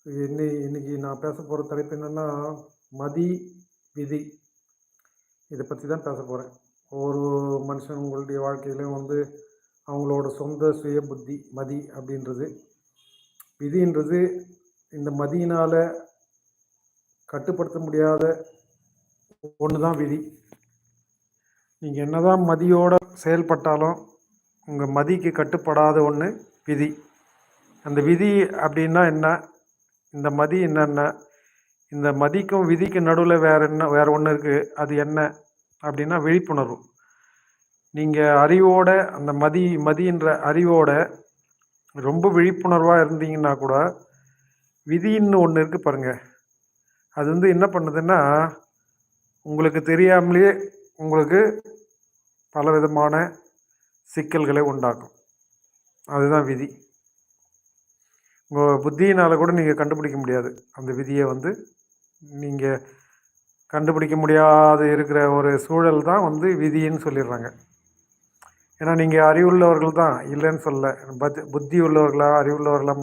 இன்னைக்கு நான் பேச போகிற தலைப்பு என்னென்னா, மதி, விதி. இதை பற்றி தான் பேச போகிறேன். ஒவ்வொரு மனுஷங்களுடைய வாழ்க்கையிலும் அவங்களோட சொந்த சுய புத்தி, மதி அப்படின்றது. விதின்றது இந்த மதியினால் கட்டுப்படுத்த முடியாத ஒன்று தான் விதி. நீங்கள் என்னதான் மதியோடு செயல்பட்டாலும் உங்கள் மதிக்கு கட்டுப்படாத ஒன்று விதி. அந்த விதி அப்படின்னா என்ன? இந்த மதி என்னென்ன? இந்த மதிக்கும் விதிக்கும் நடுவில் வேறு ஒன்று இருக்குது. அது என்ன அப்படின்னா விழிப்புணர்வு. நீங்கள் அறிவோட அந்த மதின்ற அறிவோட ரொம்ப விழிப்புணர்வாக இருந்தீங்கன்னா கூட விதின்னு ஒன்று இருக்குது பாருங்கள். அது என்ன பண்ணுதுன்னா, உங்களுக்கு தெரியாமலேயே உங்களுக்கு பலவிதமான சிக்கல்களை உண்டாக்கும். அதுதான் விதி. உங்கள் புத்தியினால் கூட நீங்கள் கண்டுபிடிக்க முடியாது. அந்த விதியை நீங்கள் கண்டுபிடிக்க முடியாது இருக்கிற ஒரு சூழல் தான் விதின்னு சொல்லிடுறாங்க. ஏன்னா நீங்கள் அறிவுள்ளவர்கள் தான், இல்லைன்னு சொல்ல. புத்தி உள்ளவர்களாக, அறிவுள்ளவர்களாக,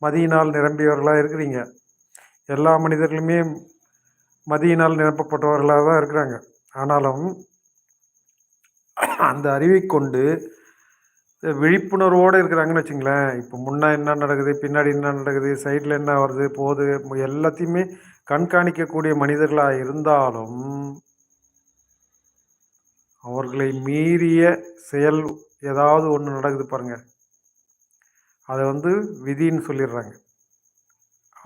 மதியினால் நிரம்பியவர்களாக இருக்கிறீங்க. எல்லா மனிதர்களுமே மதியினால் நிரப்பப்பட்டவர்களாக தான் இருக்கிறாங்க. ஆனாலும் அந்த அறிவை கொண்டு விழிப்புணர்வோடு இருக்கிறாங்கன்னு வச்சுங்களேன். இப்போ முன்னே என்ன நடக்குது, பின்னாடி என்ன நடக்குது, சைடில் என்ன வருது போகுது, எல்லாத்தையுமே கண்காணிக்கக்கூடிய மனிதர்களாக இருந்தாலும் அவர்களை மீறிய செயல் ஏதாவது ஒன்று நடக்குது பாருங்கள், அதை விதின்னு சொல்லிடுறாங்க.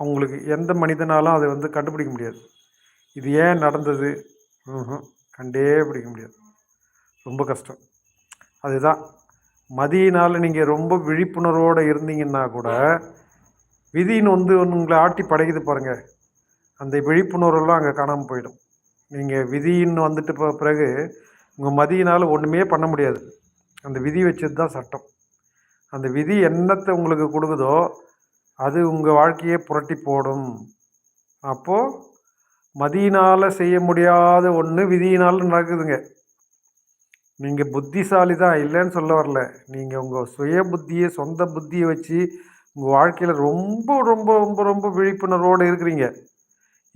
அவங்களுக்கு எந்த மனிதனாலும் அதை கண்டுபிடிக்க முடியாது. இது ஏன் நடந்தது, கண்டே பிடிக்க முடியாது. ரொம்ப கஷ்டம். அதுதான் மதியினால் நீங்கள் ரொம்ப விழிப்புணர்வோடு இருந்தீங்கன்னா கூட விதின்னு உங்களை ஆட்டி படைக்குது பாருங்கள். அந்த விழிப்புணர்வெல்லாம் அங்கே காணாமல் போயிடும். நீங்கள் விதின்னு பிறகு உங்கள் மதியினால் ஒன்றுமே பண்ண முடியாது. அந்த விதி வச்சது தான் சட்டம். அந்த விதி என்னத்தை உங்களுக்கு கொடுக்குதோ அது உங்கள் வாழ்க்கையை புரட்டி போடும். அப்போது மதியினால் செய்ய முடியாத ஒன்று விதியினால் நடக்குதுங்க. நீங்கள் புத்திசாலி தான், இல்லைன்னு சொல்ல வரல. நீங்கள் உங்கள் சுய புத்தியை, சொந்த புத்தியை வச்சு உங்கள் வாழ்க்கையில் ரொம்ப ரொம்ப ரொம்ப ரொம்ப விழிப்புணர்வோடு இருக்கிறீங்க.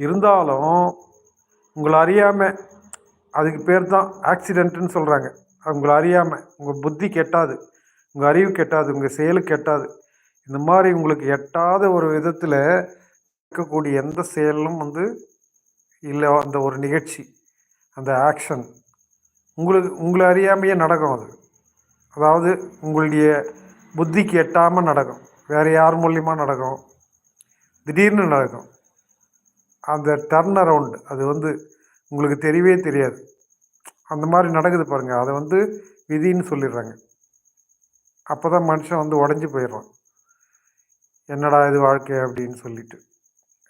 இருந்தாலும் உங்களை அறியாமல், அதுக்கு பேர் தான் ஆக்சிடென்ட்டுன்னு சொல்கிறாங்க. உங்களை அறியாமல் உங்கள் புத்தி கெட்டாது, உங்கள் அறிவு கெட்டாது, உங்கள் செயலுக்கு கெட்டாது. இந்த மாதிரி உங்களுக்கு எட்டாத ஒரு விதத்தில் இருக்கக்கூடிய எந்த செயலும் இல்லை, அந்த ஒரு நிகழ்ச்சி, அந்த ஆக்ஷன் உங்களை அறியாமையே நடக்கும். அதாவது உங்களுடைய புத்திக்கு எட்டாமல் நடக்கும். வேறு யார் மூலியமாக நடக்கும், திடீர்னு நடக்கும். அந்த டர்ன் அரவுண்ட் அது உங்களுக்கு தெரியவே தெரியாது. அந்த மாதிரி நடக்குது பாருங்கள். அதை விதின்னு சொல்லிடுறாங்க. அப்போ தான் மனுஷன் உடஞ்சி போயிடுறான். என்னடா இது வாழ்க்கை அப்படின்னு சொல்லிட்டு.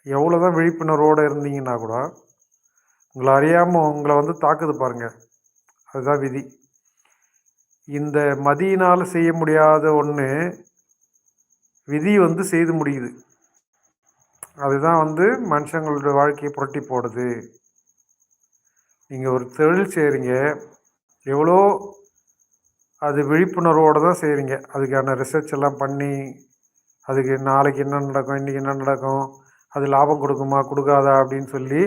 எவ்வளோ தான் விழிப்புணர்வோடு இருந்தீங்கன்னா கூட உங்களை அறியாமல் உங்களை தாக்குது பாருங்கள். அதுதான் விதி. இந்த மதியினால் செய்ய முடியாத ஒன்று விதி செய்து முடியுது. அதுதான் மனுஷங்களோட வாழ்க்கையை புரட்டி போடுது. நீங்கள் ஒரு தொழில் செய்கிறீங்க, எவ்வளோ அது விழிப்புணர்வோடு தான் செய்கிறீங்க. அதுக்கான ரிசர்ச் எல்லாம் பண்ணி, அதுக்கு நாளைக்கு என்ன நடக்கும், இன்றைக்கி என்ன நடக்கும், அது லாபம் கொடுக்குமா கொடுக்காதா அப்படின்னு சொல்லி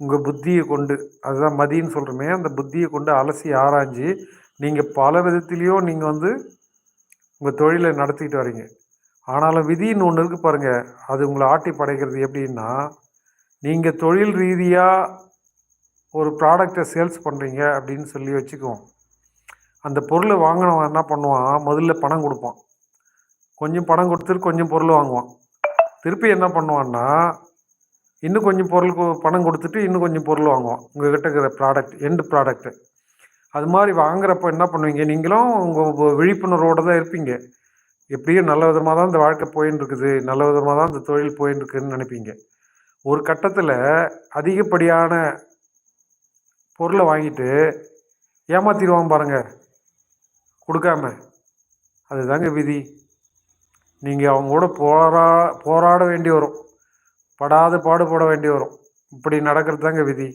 உங்கள் புத்தியை கொண்டு, அதுதான் மதின்னு சொல்கிறோமே, அந்த புத்தியை கொண்டு அலசி ஆராய்ஞ்சு நீங்கள் பல விதத்துலேயும் நீங்கள் உங்கள் தொழிலை நடத்திக்கிட்டு வரீங்க. ஆனாலும் விதின்னு ஒன்று இருக்குது பாருங்கள். அது உங்களை ஆட்டி படைக்கிறது. எப்படின்னா, நீங்கள் தொழில் ரீதியாக ஒரு ப்ராடக்டை சேல்ஸ் பண்ணுறீங்க அப்படின்னு சொல்லி வச்சுக்குவோம். அந்த பொருளை வாங்கினவன் என்ன பண்ணுவான், முதல்ல பணம் கொடுப்பான். கொஞ்சம் பணம் கொடுத்துட்டு கொஞ்சம் பொருள் வாங்குவான். திருப்பி என்ன பண்ணுவான்னா, இன்னும் கொஞ்சம் பணம் கொடுத்துட்டு இன்னும் கொஞ்சம் பொருள் வாங்குவான். உங்கள்கிட்ட இருக்கிற ப்ராடக்ட், எண்டு ப்ராடக்ட்டு. அது மாதிரி வாங்குறப்ப என்ன பண்ணுவீங்க, நீங்களும் உங்கள் விழிப்புணர்வோடு தான் இருப்பீங்க. எப்படியும் நல்ல விதமாக தான் இந்த வாழ்க்கை போயின்னு இருக்குது, நல்ல விதமாக தான் இந்த தொழில் போயின்னு இருக்குதுன்னு நினைப்பீங்க. ஒரு கட்டத்தில் அதிகப்படியான பொருளை வாங்கிட்டு ஏமாற்றிடுவான் பாருங்கள், கொடுக்காம. அதுதாங்க விதி. நீங்கள் அவங்க கூட போராட வேண்டி வரும், படாத பாடுபட வேண்டி வரும். இப்படி நடக்கிறது தாங்க விதி.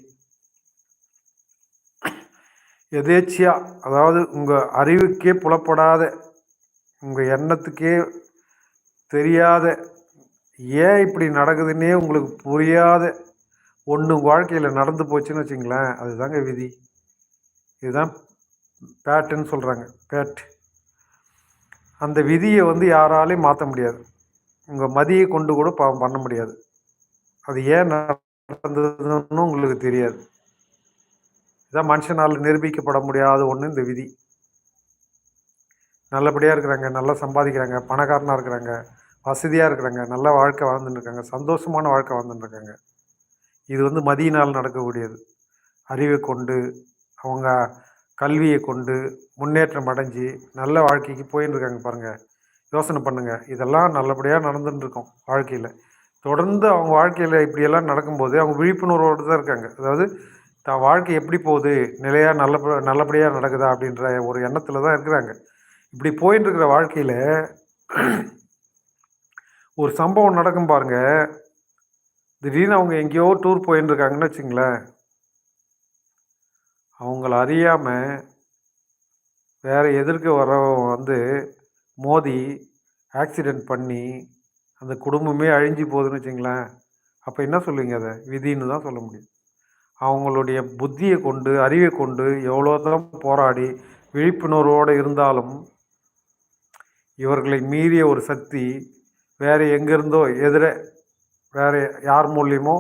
எதேச்சியாக, அதாவது உங்கள் அறிவுக்கே புலப்படாத, உங்கள் எண்ணத்துக்கே தெரியாத ஏன் இப்படி நடக்குதுன்னே உங்களுக்கு புரியாத ஒன்று வாழ்க்கையில் நடந்து போச்சுன்னு வச்சுங்களேன், அதுதாங்க விதி. இதுதான் பேட்டுன்னு சொல்கிறாங்க, பேட். அந்த விதியை யாராலையும் மாற்ற முடியாது. உங்கள் மதியை கொண்டு கூட பண்ண முடியாது. அது ஏன் நடந்ததுன்னு உங்களுக்கு தெரியாது. இதான் மனுஷனால் நிரூபிக்கப்பட முடியாத ஒன்று இந்த விதி. நல்லபடியாக இருக்கிறாங்க, நல்லா சம்பாதிக்கிறாங்க, பணக்காரனாக இருக்கிறாங்க, வசதியாக இருக்கிறாங்க, நல்ல வாழ்க்கை வாழ்ந்துட்டு இருக்காங்க, சந்தோஷமான வாழ்க்கை வாழ்ந்துட்டு இருக்காங்க. இது மதியினால் நடக்கக்கூடியது. அறிவை கொண்டு, அவங்க கல்வியை கொண்டு முன்னேற்றம் அடைஞ்சு நல்ல வாழ்க்கைக்கு போயின்னு இருக்காங்க பாருங்கள். யோசனை பண்ணுங்கள். இதெல்லாம் நல்லபடியாக நடந்துட்டு இருக்கோம் வாழ்க்கையில். தொடர்ந்து அவங்க வாழ்க்கையில் இப்படியெல்லாம் நடக்கும்போது அவங்க விழிப்புணர்வோடு தான் இருக்காங்க. அதாவது தான் வாழ்க்கை எப்படி போகுது, நிலையாக நல்லபடியாக நடக்குதா அப்படின்ற ஒரு எண்ணத்தில் தான் இருக்கிறாங்க. இப்படி போயின்னு இருக்கிற வாழ்க்கையில் ஒரு சம்பவம் நடக்கும் பாருங்க. திடீர்னு அவங்க எங்கேயோ டூர் போயின்னு இருக்காங்கன்னு வச்சுங்களேன். அவங்கள அறியாமல் வேறு எதிர்க்க வரவங்க மோதி ஆக்சிடெண்ட் பண்ணி அந்த குடும்பமே அழிஞ்சு போகுதுன்னு வச்சுங்களேன். அப்போ என்ன சொல்லுவீங்க? அதை விதின்னு தான் சொல்ல முடியும். அவங்களுடைய புத்தியை கொண்டு, அறிவை கொண்டு எவ்வளோ தான் போராடி விழிப்புணர்வோடு இருந்தாலும் இவர்களை மீறிய ஒரு சக்தி வேறு எங்கேருந்தோ வேறு யார் மூலியமோ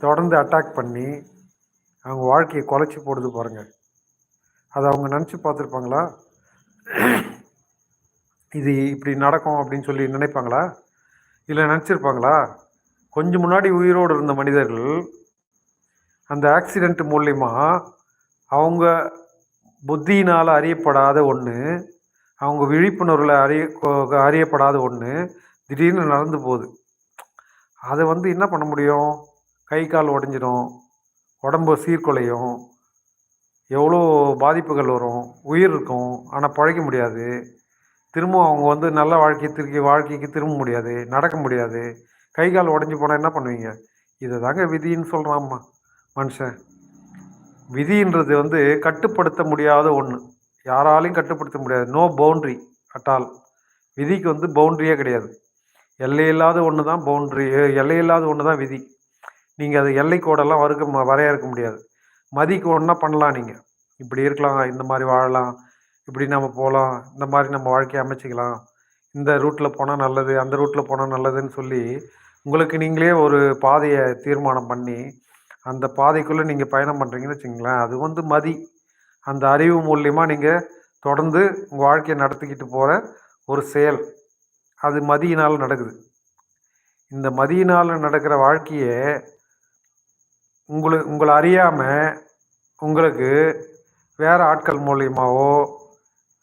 தொடர்ந்து அட்டாக் பண்ணி அவங்க வாழ்க்கையை குலைச்சி போடுது பாருங்கள். அதை அவங்க நினச்சி பார்த்துருப்பாங்களா? இது இப்படி நடக்கும் அப்படின்னு சொல்லி நினைப்பாங்களா? இல்லை நினச்சிருப்பாங்களா? கொஞ்சம் முன்னாடி உயிரோடு இருந்த மனிதர்கள் அந்த ஆக்சிடெண்ட் மூலிமா அவங்க புத்தியினால் அறியப்படாத ஒன்று, அவங்க விழிப்புணர்வில் அறியப்படாத ஒன்று திடீர்னு நடந்து போகுது. அதை என்ன பண்ண முடியும்? கை கால் உடஞ்சிடும், உடம்பு சீர்குலையும், எவ்வளோ பாதிப்புகள் வரும். உயிர் இருக்கும், ஆனால் பழைக்க முடியாது. திரும்ப அவங்க நல்ல வாழ்க்கைக்கு திரும்ப முடியாது, நடக்க முடியாது. கை கால் உடஞ்சி போனால் என்ன பண்ணுவீங்க? இதை தாங்க விதின்னு சொல்கிறாம்மா மனுஷன். விதின்றது கட்டுப்படுத்த முடியாத ஒன்று, யாராலையும் கட்டுப்படுத்த முடியாது. No boundary at all. விதிக்கு பவுண்ட்ரியே கிடையாது. எல்லையில்லாத ஒன்று தான் பவுண்ட்ரி, எல்லையில்லாத ஒன்று தான் விதி. நீங்கள் அது எல்லை கோடெல்லாம் வரையறுக்க முடியாது. மதிக்கு ஒன்றா பண்ணலாம். நீங்கள் இப்படி இருக்கலாம், இந்த மாதிரி வாழலாம், இப்படி நம்ம போகலாம், இந்த மாதிரி நம்ம வாழ்க்கையை அமைச்சிக்கலாம், இந்த ரூட்டில் போனால் நல்லது, அந்த ரூட்டில் போனால் நல்லதுன்னு சொல்லி உங்களுக்கு நீங்களே ஒரு பாதையை தீர்மானம் பண்ணி அந்த பாதைக்குள்ளே நீங்கள் பயணம் பண்ணுறீங்கன்னு வச்சுங்களேன். அது மதி. அந்த அறிவு மூலியமாக நீங்கள் தொடர்ந்து உங்கள் வாழ்க்கையை நடத்திக்கிட்டு போகிற ஒரு செயல், அது மதியினால் நடக்குது. இந்த மதியினால் நடக்கிற வாழ்க்கையை உங்களை அறியாமல் உங்களுக்கு வேறு ஆட்கள் மூலியமாகவோ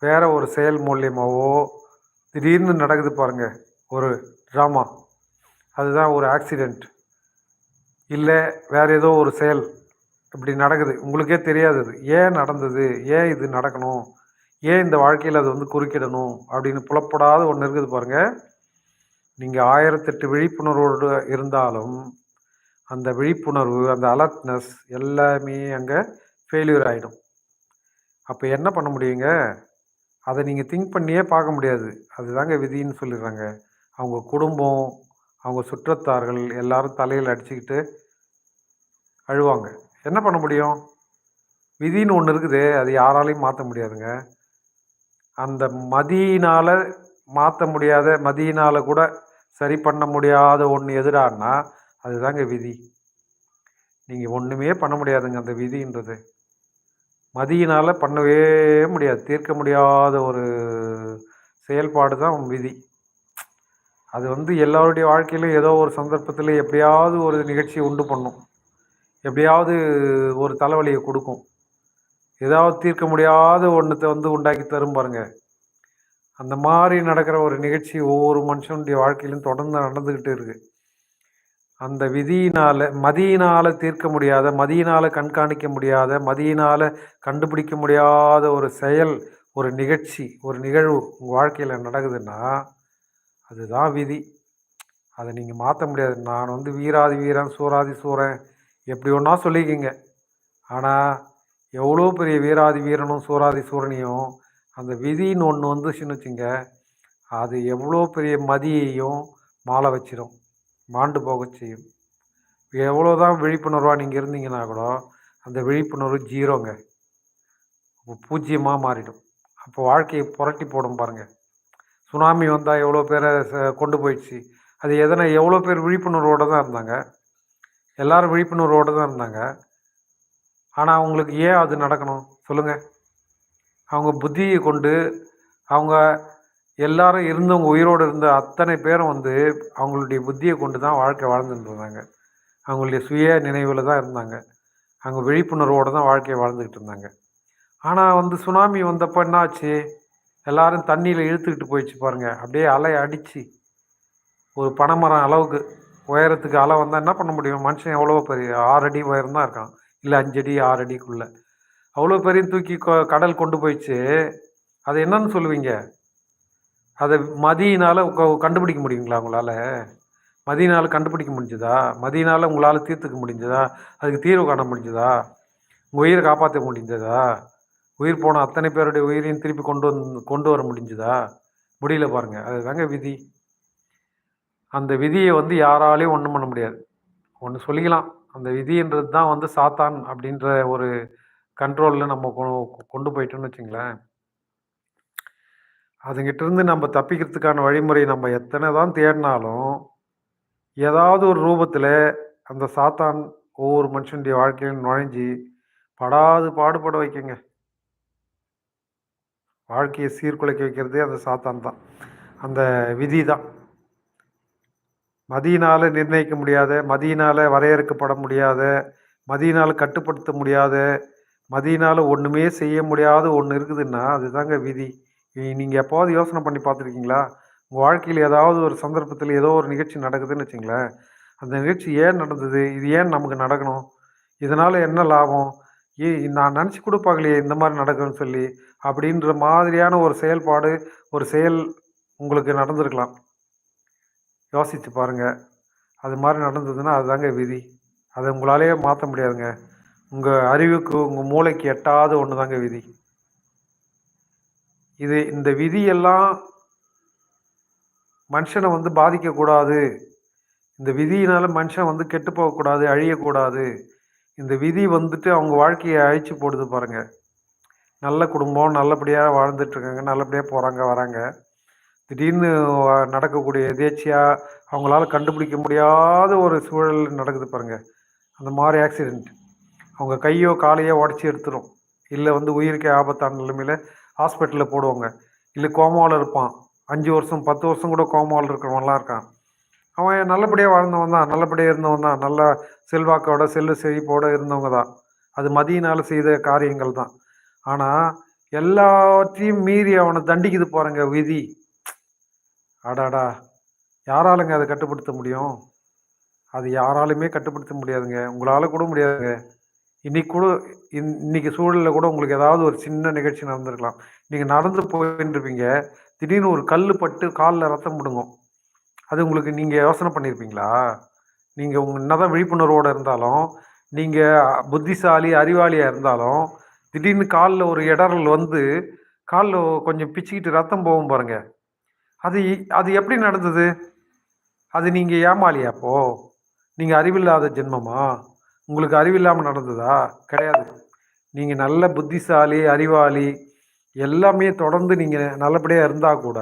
வேறு ஒரு செயல் மூலியமாகவோ திடீர்னு நடக்குது பாருங்கள் ஒரு ட்ராமா. அதுதான் ஒரு ஆக்சிடெண்ட், இல்லை வேறு ஏதோ ஒரு செயல் இப்படி நடக்குது. உங்களுக்கே தெரியாது அது ஏன் நடந்தது, ஏன் இது நடக்கணும், ஏன் இந்த வாழ்க்கையில் அது குறுக்கிடணும் அப்படின்னு புலப்படாத ஒன்று இருக்குது பாருங்கள். நீங்கள் 1008 விழிப்புணர்வோடு இருந்தாலும் அந்த விழிப்புணர்வு, அந்த அலர்ட்னஸ் எல்லாமே அங்கே ஃபெயிலியர் ஆகிடும். அப்போ என்ன பண்ண முடியுங்க? அதை நீங்கள் திங்க் பண்ணியே பார்க்க முடியாது. அதுதாங்க விதின்னு சொல்லிடுறாங்க. அவங்க குடும்பம், அவங்க சுற்றத்தார்கள் எல்லாரும் தலையில் அடிச்சுக்கிட்டு அழுவாங்க. என்ன பண்ண முடியும்? விதின்னு ஒன்று இருக்குது, அது யாராலையும் மாற்ற முடியாதுங்க. அந்த மதியினால் மாற்ற முடியாத, மதியினால் கூட சரி பண்ண முடியாத ஒன்று எதிரானா அதுதாங்க விதி. நீங்கள் ஒன்றுமே பண்ண முடியாதுங்க. அந்த விதின்றது மதியினால் பண்ணவே முடியாது, தீர்க்க முடியாத ஒரு செயல்பாடு தான் விதி. அது எல்லோருடைய வாழ்க்கையிலும் ஏதோ ஒரு சந்தர்ப்பத்தில் எப்படியாவது ஒரு நிகழ்ச்சியை உண்டு பண்ணும், எப்படியாவது ஒரு தலைவலியை கொடுக்கும், ஏதாவது தீர்க்க முடியாத ஒன்றத்தை உண்டாக்கி தரும் பாருங்க. அந்த மாதிரி நடக்கிற ஒரு நிகழ்ச்சி ஒவ்வொரு மனுஷனுடைய வாழ்க்கையிலும் தொடர்ந்து நடந்துக்கிட்டு இருக்குது. அந்த விதியினால், மதியினால் தீர்க்க முடியாத, மதியினால் கண்காணிக்க முடியாத, மதியினால் கண்டுபிடிக்க முடியாத ஒரு செயல், ஒரு நிகழ்ச்சி, ஒரு நிகழ்வு உங்கள் வாழ்க்கையில் நடக்குதுன்னா அதுதான் விதி. அதை நீங்கள் மாற்ற முடியாது. நான் வீராதி வீரன், சூராதி சூரன் எப்படி ஒன்றா சொல்லிக்கிங்க. ஆனால் எவ்வளோ பெரிய வீராதி வீரனும் சூராதி சூரனையும் அந்த விதின்னு ஒன்று வந்துச்சுன்னு வச்சுங்க, அது எவ்வளோ பெரிய மதியையும் மாள வச்சிடும், மாண்டு போக செய்யும். எவ்வளோதான் விழிப்புணர்வாக நீங்கள் இருந்தீங்கன்னா கூட அந்த விழிப்புணர்வு ஜீரோங்க, பூஜ்ஜியமாக மாறிடும். அப்போ வாழ்க்கையை புரட்டி போடும் பாருங்கள். சுனாமி வந்தால் எவ்வளோ பேரை கொண்டு போயிடுச்சு. அது எவ்வளோ பேர் விழிப்புணர்வோடு தான் இருந்தாங்க, எல்லோரும் விழிப்புணர்வோடு தான் இருந்தாங்க. ஆனால் அவங்களுக்கு ஏன் அது நடக்கணும் சொல்லுங்கள்? அவங்க புத்தியை கொண்டு அவங்க எல்லாரும் இருந்தவங்க உயிரோடு இருந்த அத்தனை பேரும் அவங்களுடைய புத்தியை கொண்டு தான் வாழ்க்கை வாழ்ந்துட்டு இருந்தாங்க. அவங்களுடைய சுய நினைவில் தான் இருந்தாங்க. அவங்க விழிப்புணர்வோடு தான் வாழ்க்கையை வாழ்ந்துக்கிட்டு இருந்தாங்க. ஆனால் சுனாமி வந்தப்போ என்ன ஆச்சு? எல்லோரும் தண்ணியில் இழுத்துக்கிட்டு போயிடுச்சு பாருங்கள். அப்படியே அலை அடித்து ஒரு பனைமரம் அளவுக்கு உயரத்துக்கு அலை வந்தால் என்ன பண்ண முடியும்? மனுஷன் எவ்வளோ பெரிய 6 அடி உயரம் தான் இருக்கான், இல்லை 5 அடி 6 அடிக்குள்ளே. அவ்வளோ பெரிய தூக்கி கடல் கொண்டு போயிடுச்சு. அது என்னன்னு சொல்லுவீங்க? அதை மதியினால் கண்டுபிடிக்க முடியுங்களா உங்களால்? மதியினால் கண்டுபிடிக்க முடிஞ்சதா? மதியினால் உங்களால் தீர்த்துக்க முடிஞ்சதா? அதுக்கு தீர்வு காண முடிஞ்சதா? உங்கள் உயிரை காப்பாற்ற முடிஞ்சதா? உயிர் போன அத்தனை பேருடைய உயிரையும் திருப்பி கொண்டு வர முடிஞ்சதா? முடியல பாருங்கள். அதுதாங்க விதி. அந்த விதியை யாராலையும் ஒன்றும் பண்ண முடியாது. ஒன்று சொல்லிக்கலாம், அந்த விதின்றது தான் சாத்தான் அப்படின்ற ஒரு கண்ட்ரோலில் நம்ம கொண்டு போயிட்டோன்னு வச்சுங்களேன். அதுங்கிட்டேருந்து நம்ம தப்பிக்கிறதுக்கான வழிமுறை நம்ம எத்தனை தான் தேடினாலும் ஏதாவது ஒரு ரூபத்தில் அந்த சாத்தான் ஒவ்வொரு மனுஷனுடைய வாழ்க்கையிலும் நுழைஞ்சி பாடுபட வைக்குங்க. வாழ்க்கையை சீர்குலைக்க வைக்கிறதே அந்த சாத்தான் தான், அந்த விதி தான். மதியினால் நிர்ணயிக்க முடியாத, மதியினால் வரையறுக்கப்பட முடியாத, மதியினால் கட்டுப்படுத்த முடியாத, மதியினால் ஒன்றுமே செய்ய முடியாத ஒன்று இருக்குதுன்னா அதுதாங்க விதி. நீங்கள் எப்போவாது யோசனை பண்ணி பார்த்துருக்கீங்களா? உங்கள் வாழ்க்கையில் ஏதாவது ஒரு சந்தர்ப்பத்தில் ஏதோ ஒரு நிகழ்ச்சி நடக்குதுன்னு வச்சுங்களேன். அந்த நிகழ்ச்சி ஏன் நடந்தது? இது ஏன் நமக்கு நடக்கணும்? இதனால் என்ன லாபம்? நான் நினச்சி கூட பார்க்கலையே இந்த மாதிரி நடக்குதுன்னு சொல்லி, அப்படின்ற மாதிரியான ஒரு செயல்பாடு, ஒரு செயல் உங்களுக்கு நடந்திருக்கலாம். யோசித்து பாருங்கள். அது மாதிரி நடந்ததுன்னா அதுதாங்க விதி. அதை உங்களாலேயே மாற்ற முடியாதுங்க. உங்கள் அறிவுக்கு, உங்கள் மூளைக்கு எட்டாத ஒன்று தாங்க விதி. இந்த விதியெல்லாம் மனுஷனை பாதிக்கக்கூடாது. இந்த விதியினால் மனுஷன் கெட்டு போகக்கூடாது, அழியக்கூடாது. இந்த விதி அவங்க வாழ்க்கையை அழிச்சு போடுது பாருங்கள். நல்ல குடும்பம், நல்லபடியாக வாழ்ந்துட்டுருக்காங்க, நல்லபடியாக போகிறாங்க வராங்க. திடீர்னு நடக்கக்கூடிய எதேச்சியாக அவங்களால கண்டுபிடிக்க முடியாத ஒரு சூழல் நடக்குது பாருங்கள். அந்த மாதிரி ஆக்சிடெண்ட் அவங்க கையோ காலையோ உடச்சி எடுத்துரும். இல்லை உயிருக்கே ஆபத்தான நிலைமையில் ஹாஸ்பிட்டலில் போடுவாங்க. இல்லை கோமாவில் இருப்பான், 5 வருஷம் 10 வருஷம் கூட கோமாவில் இருக்கிறவன்லாம் இருக்கான். அவன் நல்லபடியாக வாழ்ந்தவன் தான், நல்லபடியாக இருந்தவன் தான், நல்ல செல்வாக்கோட செழிப்போடு இருந்தவங்க தான். அது மதியினால் செய்த காரியங்கள் தான். ஆனால் எல்லாத்தையும் மீறி அவனை தண்டிக்குது பாருங்க விதி. அடாடா, யாராலுங்க அதை கட்டுப்படுத்த முடியும்? அது யாராலுமே கட்டுப்படுத்த முடியாதுங்க. உங்களால் கூட முடியாதுங்க. இன்னைக்கு சூழலில் கூட உங்களுக்கு ஏதாவது ஒரு சின்ன நிகழ்ச்சி நடந்திருக்கலாம். நீங்கள் நடந்து போயின்னு இருப்பீங்க, திடீர்னு ஒரு கல் பட்டு காலில் ரத்தம் விடுங்கும். அது உங்களுக்கு நீங்கள் யோசனை பண்ணியிருப்பீங்களா? நீங்கள் என்னதான் விழிப்புணர்வோடு இருந்தாலும், நீங்கள் புத்திசாலி அறிவாளியாக இருந்தாலும், திடீர்னு காலில் ஒரு இடறல் காலில் கொஞ்சம் பிச்சுக்கிட்டு ரத்தம் போகும் பாருங்க. அது அது எப்படி நடந்தது? அது நீங்கள் ஏமாளியா? அப்போ நீங்கள் அறிவில்லாத ஜென்மமா? உங்களுக்கு அறிவில்லாமல் நடந்ததா? கிடையாது. நீங்கள் நல்ல புத்திசாலி, அறிவாளி, எல்லாமே தொடர்ந்து நீங்கள் நல்லபடியாக இருந்தால் கூட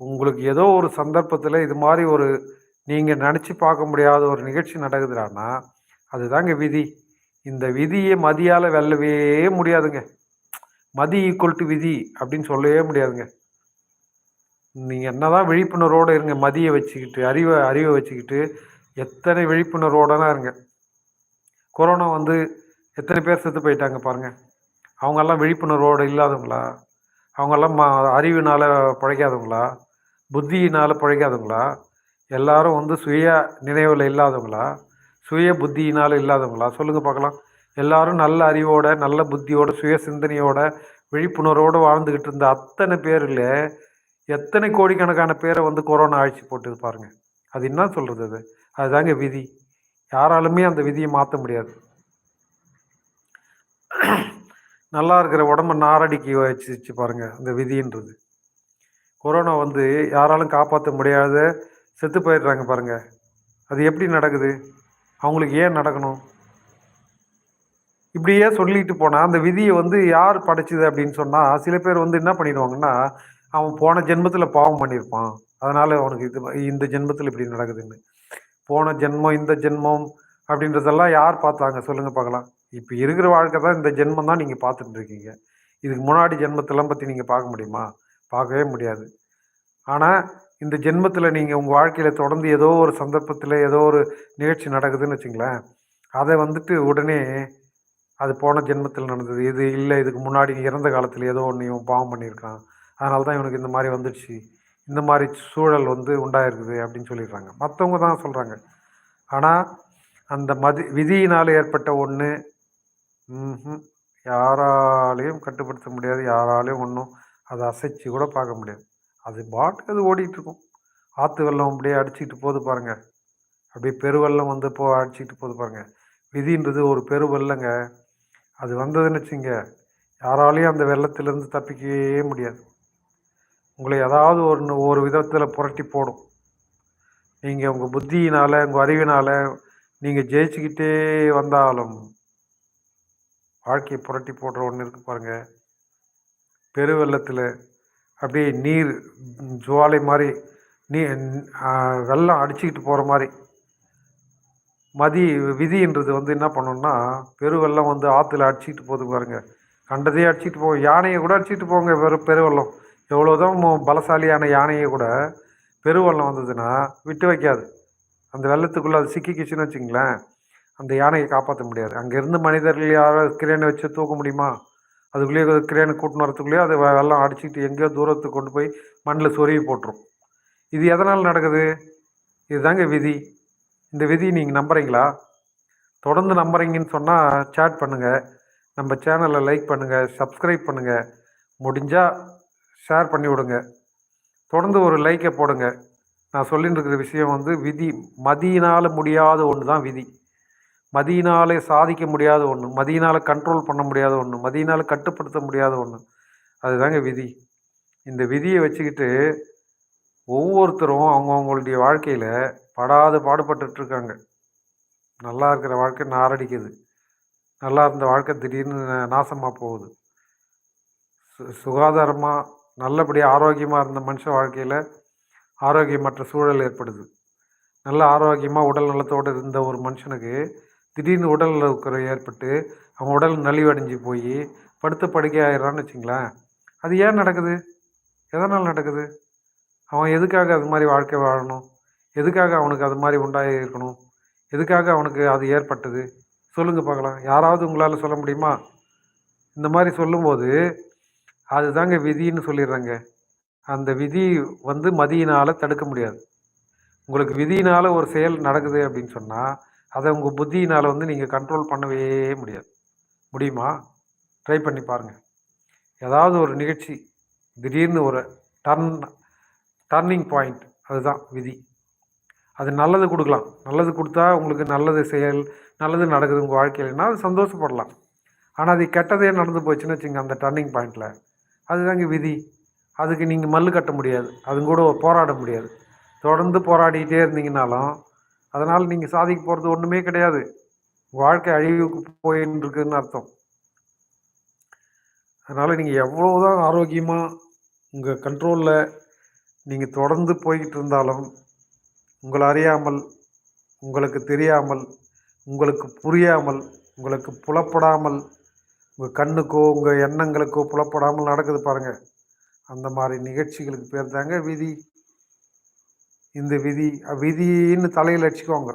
உங்களுக்கு ஏதோ ஒரு சந்தர்ப்பத்தில் இது மாதிரி ஒரு நீங்கள் நினச்சி பார்க்க முடியாத ஒரு நிகழ்ச்சி நடக்குதுன்னா அதுதாங்க விதி. இந்த விதியை மதியால் வெல்லவே முடியாதுங்க. மதி ஈக்குவல் டு விதி அப்படின்னு சொல்லவே முடியாதுங்க. நீங்கள் என்னதான் விழிப்புணர்வோடு இருங்க, மதியை வச்சுக்கிட்டு, அறிவை வச்சுக்கிட்டு எத்தனை விழிப்புணர்வோடு தான் இருங்க. கொரோனா எத்தனை பேர் செத்து போயிட்டாங்க பாருங்கள். அவங்கெல்லாம் விழிப்புணர்வோடு இல்லாதவங்களா? அவங்கெல்லாம் அறிவினால் பிழைக்காதவங்களா? புத்தியினால் பிழைக்காதவங்களா? எல்லாரும் சுய நினைவில் இல்லாதவங்களா? சுய புத்தியினால் இல்லாதவங்களா? சொல்லுங்கள் பார்க்கலாம். எல்லாரும் நல்ல அறிவோட, நல்ல புத்தியோட, சுய சிந்தனையோட, விழிப்புணர்வோடு வாழ்ந்துக்கிட்டு இருந்த அத்தனை பேரில் எத்தனை கோடிக்கணக்கான பேரை கொரோனா அழிச்சு போட்டுது பாருங்கள். அது என்ன சொல்கிறது? அதுதாங்க விதி. யாராலுமே அந்த விதியை மாற்ற முடியாது. நல்லா இருக்கிற உடம்ப நாரடிக்கு வச்சு பாருங்கள் அந்த விதின்றது. கொரோனா யாராலும் காப்பாற்ற முடியாத செத்து போயிடுறாங்க பாருங்கள். அது எப்படி நடக்குது? அவங்களுக்கு ஏன் நடக்கணும்? இப்படியே சொல்லிட்டு போனால் அந்த விதியை வந்து யார் படைச்சது அப்படின்னு சொன்னால், சில பேர் வந்து என்ன பண்ணிடுவாங்கன்னா, அவன் போன ஜென்மத்தில் பாவம் பண்ணியிருப்பான், அதனால் அவனுக்கு இது இந்த ஜென்மத்தில் இப்படி நடக்குதுன்னு. போன ஜென்மம் இந்த ஜென்மம் அப்படின்றதெல்லாம் யார் பார்த்தாங்க சொல்லுங்கள் பார்க்கலாம். இப்போ இருக்கிற வாழ்க்கை தான் இந்த ஜென்மம் தான் நீங்கள் பார்த்துட்டு இருக்கீங்க. இதுக்கு முன்னாடி ஜென்மத்தெல்லாம் பற்றி நீங்கள் பார்க்க முடியுமா? பார்க்கவே முடியாது. ஆனால் இந்த ஜென்மத்தில் நீங்கள் உங்கள் வாழ்க்கையில் தொடர்ந்து ஏதோ ஒரு சந்தர்ப்பத்தில் ஏதோ ஒரு நிகழ்ச்சி நடக்குதுன்னு வச்சுங்களேன், அதை வந்துட்டு உடனே அது போன ஜென்மத்தில் நடந்தது, இது இல்லை இதுக்கு முன்னாடி இறந்த காலத்தில் ஏதோ ஒன்று இவன் பாவம் பண்ணியிருக்கான், அதனால தான் இவனுக்கு இந்த மாதிரி வந்துடுச்சு, இந்த மாதிரி சூழல் வந்து உண்டாயிருக்குது அப்படின்னு சொல்லிடுறாங்க. மற்றவங்க தான் சொல்கிறாங்க. ஆனால் அந்த விதியினால் ஏற்பட்ட ஒன்று யாராலையும் கட்டுப்படுத்த முடியாது, யாராலையும் ஒன்றும் அதை அசைச்சு கூட பார்க்க முடியாது. அது பாட்டுக்கு அது ஓடிட்டுருக்கும். ஆற்று வெள்ளம் அப்படியே அடிச்சுக்கிட்டு போகுது பாருங்கள், அப்படியே பெருவெள்ளம் வந்து அடிச்சுக்கிட்டு போகுது பாருங்கள். விதின்றது ஒரு பெருவெள்ளங்க. அது வந்ததுன்னு வச்சுங்க, யாராலையும் அந்த வெள்ளத்திலேருந்து தப்பிக்கவே முடியாது. உங்களை ஏதாவது ஒரு விதத்தில் புரட்டி போடும். நீங்கள் உங்கள் புத்தியினால் உங்கள் அறிவினால் நீங்கள் ஜெயிச்சுக்கிட்டே வந்தாலும் வாழ்க்கையை புரட்டி போடுற ஒன்று இருக்குது பாருங்கள். பெருவெள்ளத்தில் அப்படியே நீர் ஜுவாலை மாதிரி வெள்ளம் அடிச்சுக்கிட்டு போகிற மாதிரி விதின்றது வந்து என்ன பண்ணணும்னா, பெருவெள்ளம் வந்து ஆற்றுல அடிச்சுக்கிட்டு போகுது பாருங்கள். கண்டதையே அடிச்சுட்டு போகும். யானையை கூட அடிச்சுட்டு போங்க. பெருவெள்ளம் எவ்வளோதான் பலசாலியான யானையை கூட பெருவெள்ளம் வந்ததுன்னா விட்டு வைக்காது. அந்த வெள்ளத்துக்குள்ளே அது சிக்கிக்கிச்சுன்னு வச்சுங்களேன், அந்த யானையை காப்பாற்ற முடியாது. அங்கேருந்து மனிதர்கள் யாராவது கிரேனை வச்சு தூக்க முடியுமா? அதுக்குள்ளேயே கிரேனை கூட்டின்னு வரத்துக்குள்ளேயே அது வெள்ளம் அடிச்சுக்கிட்டு எங்கேயோ தூரத்துக்கு கொண்டு போய் மண்ணில் சொருகி போட்டுரும். இது எதனால் நடக்குது? இதுதாங்க விதி. இந்த விதி நீங்கள் நம்புறீங்களா? தொடர்ந்து நம்புறீங்கன்னு சொன்னால் சேட் பண்ணுங்கள், நம்ம சேனலை லைக் பண்ணுங்கள், சப்ஸ்கிரைப் பண்ணுங்கள், முடிஞ்சால் ஷேர் பண்ணி விடுங்க, தொடர்ந்து ஒரு லைக்கை போடுங்க. நான் சொல்லிட்டு இருக்கிற விஷயம் வந்து விதி. மதியினால் முடியாத ஒன்று தான் விதி. மதியினாலே சாதிக்க முடியாத ஒன்று, மதியினால் கண்ட்ரோல் பண்ண முடியாத ஒன்று, மதியினால் கட்டுப்படுத்த முடியாத ஒன்று, அதுதாங்க விதி. இந்த விதியை வச்சுக்கிட்டு ஒவ்வொருத்தரும் அவங்கவுங்களுடைய வாழ்க்கையில் படாத பாடுபட்டுருக்காங்க. நல்லா இருக்கிற வாழ்க்கை நாரடிக்குது, நல்லா இருந்த வாழ்க்கை திடீர்னு நாசமாக போகுது. சுகாதாரமாக நல்லபடியாக ஆரோக்கியமாக இருந்த மனுஷ வாழ்க்கையில் ஆரோக்கியமற்ற சூழல் ஏற்படுது. நல்ல ஆரோக்கியமாக உடல் நலத்தோடு இருந்த ஒரு மனுஷனுக்கு திடீர்னு உடல் நலக்குறை ஏற்பட்டு அவன் உடல் நலிவடைஞ்சு போய் படுத்த படுக்கை ஆயிடுறான்னு வச்சுங்களேன். அது ஏன் நடக்குது? எதனால் நடக்குது? அவன் எதுக்காக அது மாதிரி வாழ்க்கை வாழணும்? எதுக்காக அவனுக்கு அது மாதிரி உண்டாகி இருக்கணும்? எதுக்காக அவனுக்கு அது ஏற்பட்டது? சொல்லுங்கள் பார்க்கலாம். யாராவது உங்களால் சொல்ல முடியுமா? இந்த மாதிரி சொல்லும்போது அதுதாங்க விதின்னு சொல்லிடுறாங்க. அந்த விதி வந்து மதியினால் தடுக்க முடியாது. உங்களுக்கு விதியினால் ஒரு செயல் நடக்குது அப்படின்னு சொன்னால் அதை உங்கள் புத்தியினால் வந்து நீங்கள் கண்ட்ரோல் பண்ணவே முடியாது. முடியுமா? ட்ரை பண்ணி பாருங்கள். ஏதாவது ஒரு நிகழ்ச்சி திடீர்னு ஒரு டர்னிங் பாயிண்ட், அதுதான் விதி. அது நல்லது கொடுக்கலாம். நல்லது கொடுத்தா உங்களுக்கு நல்லது செயல் நல்லது நடக்குது உங்கள் வாழ்க்கையிலன்னா அது சந்தோஷப்படலாம். ஆனால் அது கெட்டதே நடந்து போச்சுன்னு வச்சுங்க அந்த டர்னிங் பாயிண்டில், அதுதாங்க விதி. அதுக்கு நீங்கள் மல்லு கட்ட முடியாது, அது கூட போராட முடியாது. தொடர்ந்து போராடிக்கிட்டே இருந்தீங்கனாலும் அதனால் நீங்கள் சாதிக்க போகிறது ஒன்றுமே கிடையாது. வாழ்க்கை அழிவுக்கு போயின்னு இருக்குதுன்னு அர்த்தம். அதனால் நீங்கள் எவ்வளோதான் ஆரோக்கியமாக உங்கள் கண்ட்ரோலில் நீங்கள் தொடர்ந்து போய்கிட்டு இருந்தாலும் உங்களை அறியாமல், உங்களுக்கு தெரியாமல், உங்களுக்கு புரியாமல், உங்களுக்கு புலப்படாமல், உங்கள் கண்ணுக்கோ உங்கள் எண்ணங்களுக்கோ புலப்படாமல் நடக்குது பாருங்கள். அந்த மாதிரி நிகழ்ச்சிகளுக்கு பேர் தாங்க விதி. இந்த விதின்னு தலையில் அடிச்சுக்குவாங்க.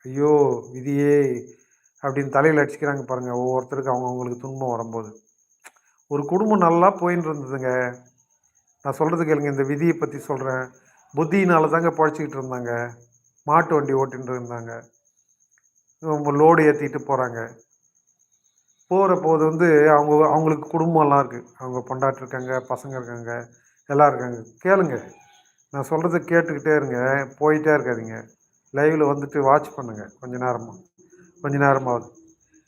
ஐயோ விதியே அப்படின்னு தலையில் அடிச்சுக்கிறாங்க பாருங்கள். ஒவ்வொருத்தருக்கு அவங்களுக்கு துன்பம் வரும்போது. ஒரு குடும்பம் நல்லா போயின்னு இருந்ததுங்க. நான் சொல்கிறது கேளுங்க, இந்த விதியை பற்றி சொல்கிறேன். புத்தியினால தாங்க பழச்சிக்கிட்டு இருந்தாங்க. மாட்டு வண்டி ஓட்டின்னு இருந்தாங்க, லோடு ஏற்றிட்டு போகிறாங்க. போகிற போது வந்து அவங்களுக்கு குடும்பம்லாம் இருக்குது. அவங்க பொண்டாட்டி இருக்காங்க, பசங்க இருக்காங்க, எல்லாம் இருக்காங்க. கேளுங்க, நான் சொல்கிறத கேட்டுக்கிட்டே இருங்க, போயிட்டே இருக்காதிங்க. லைவில் வந்துட்டு வாட்ச் பண்ணுங்கள் கொஞ்ச நேரமாவது.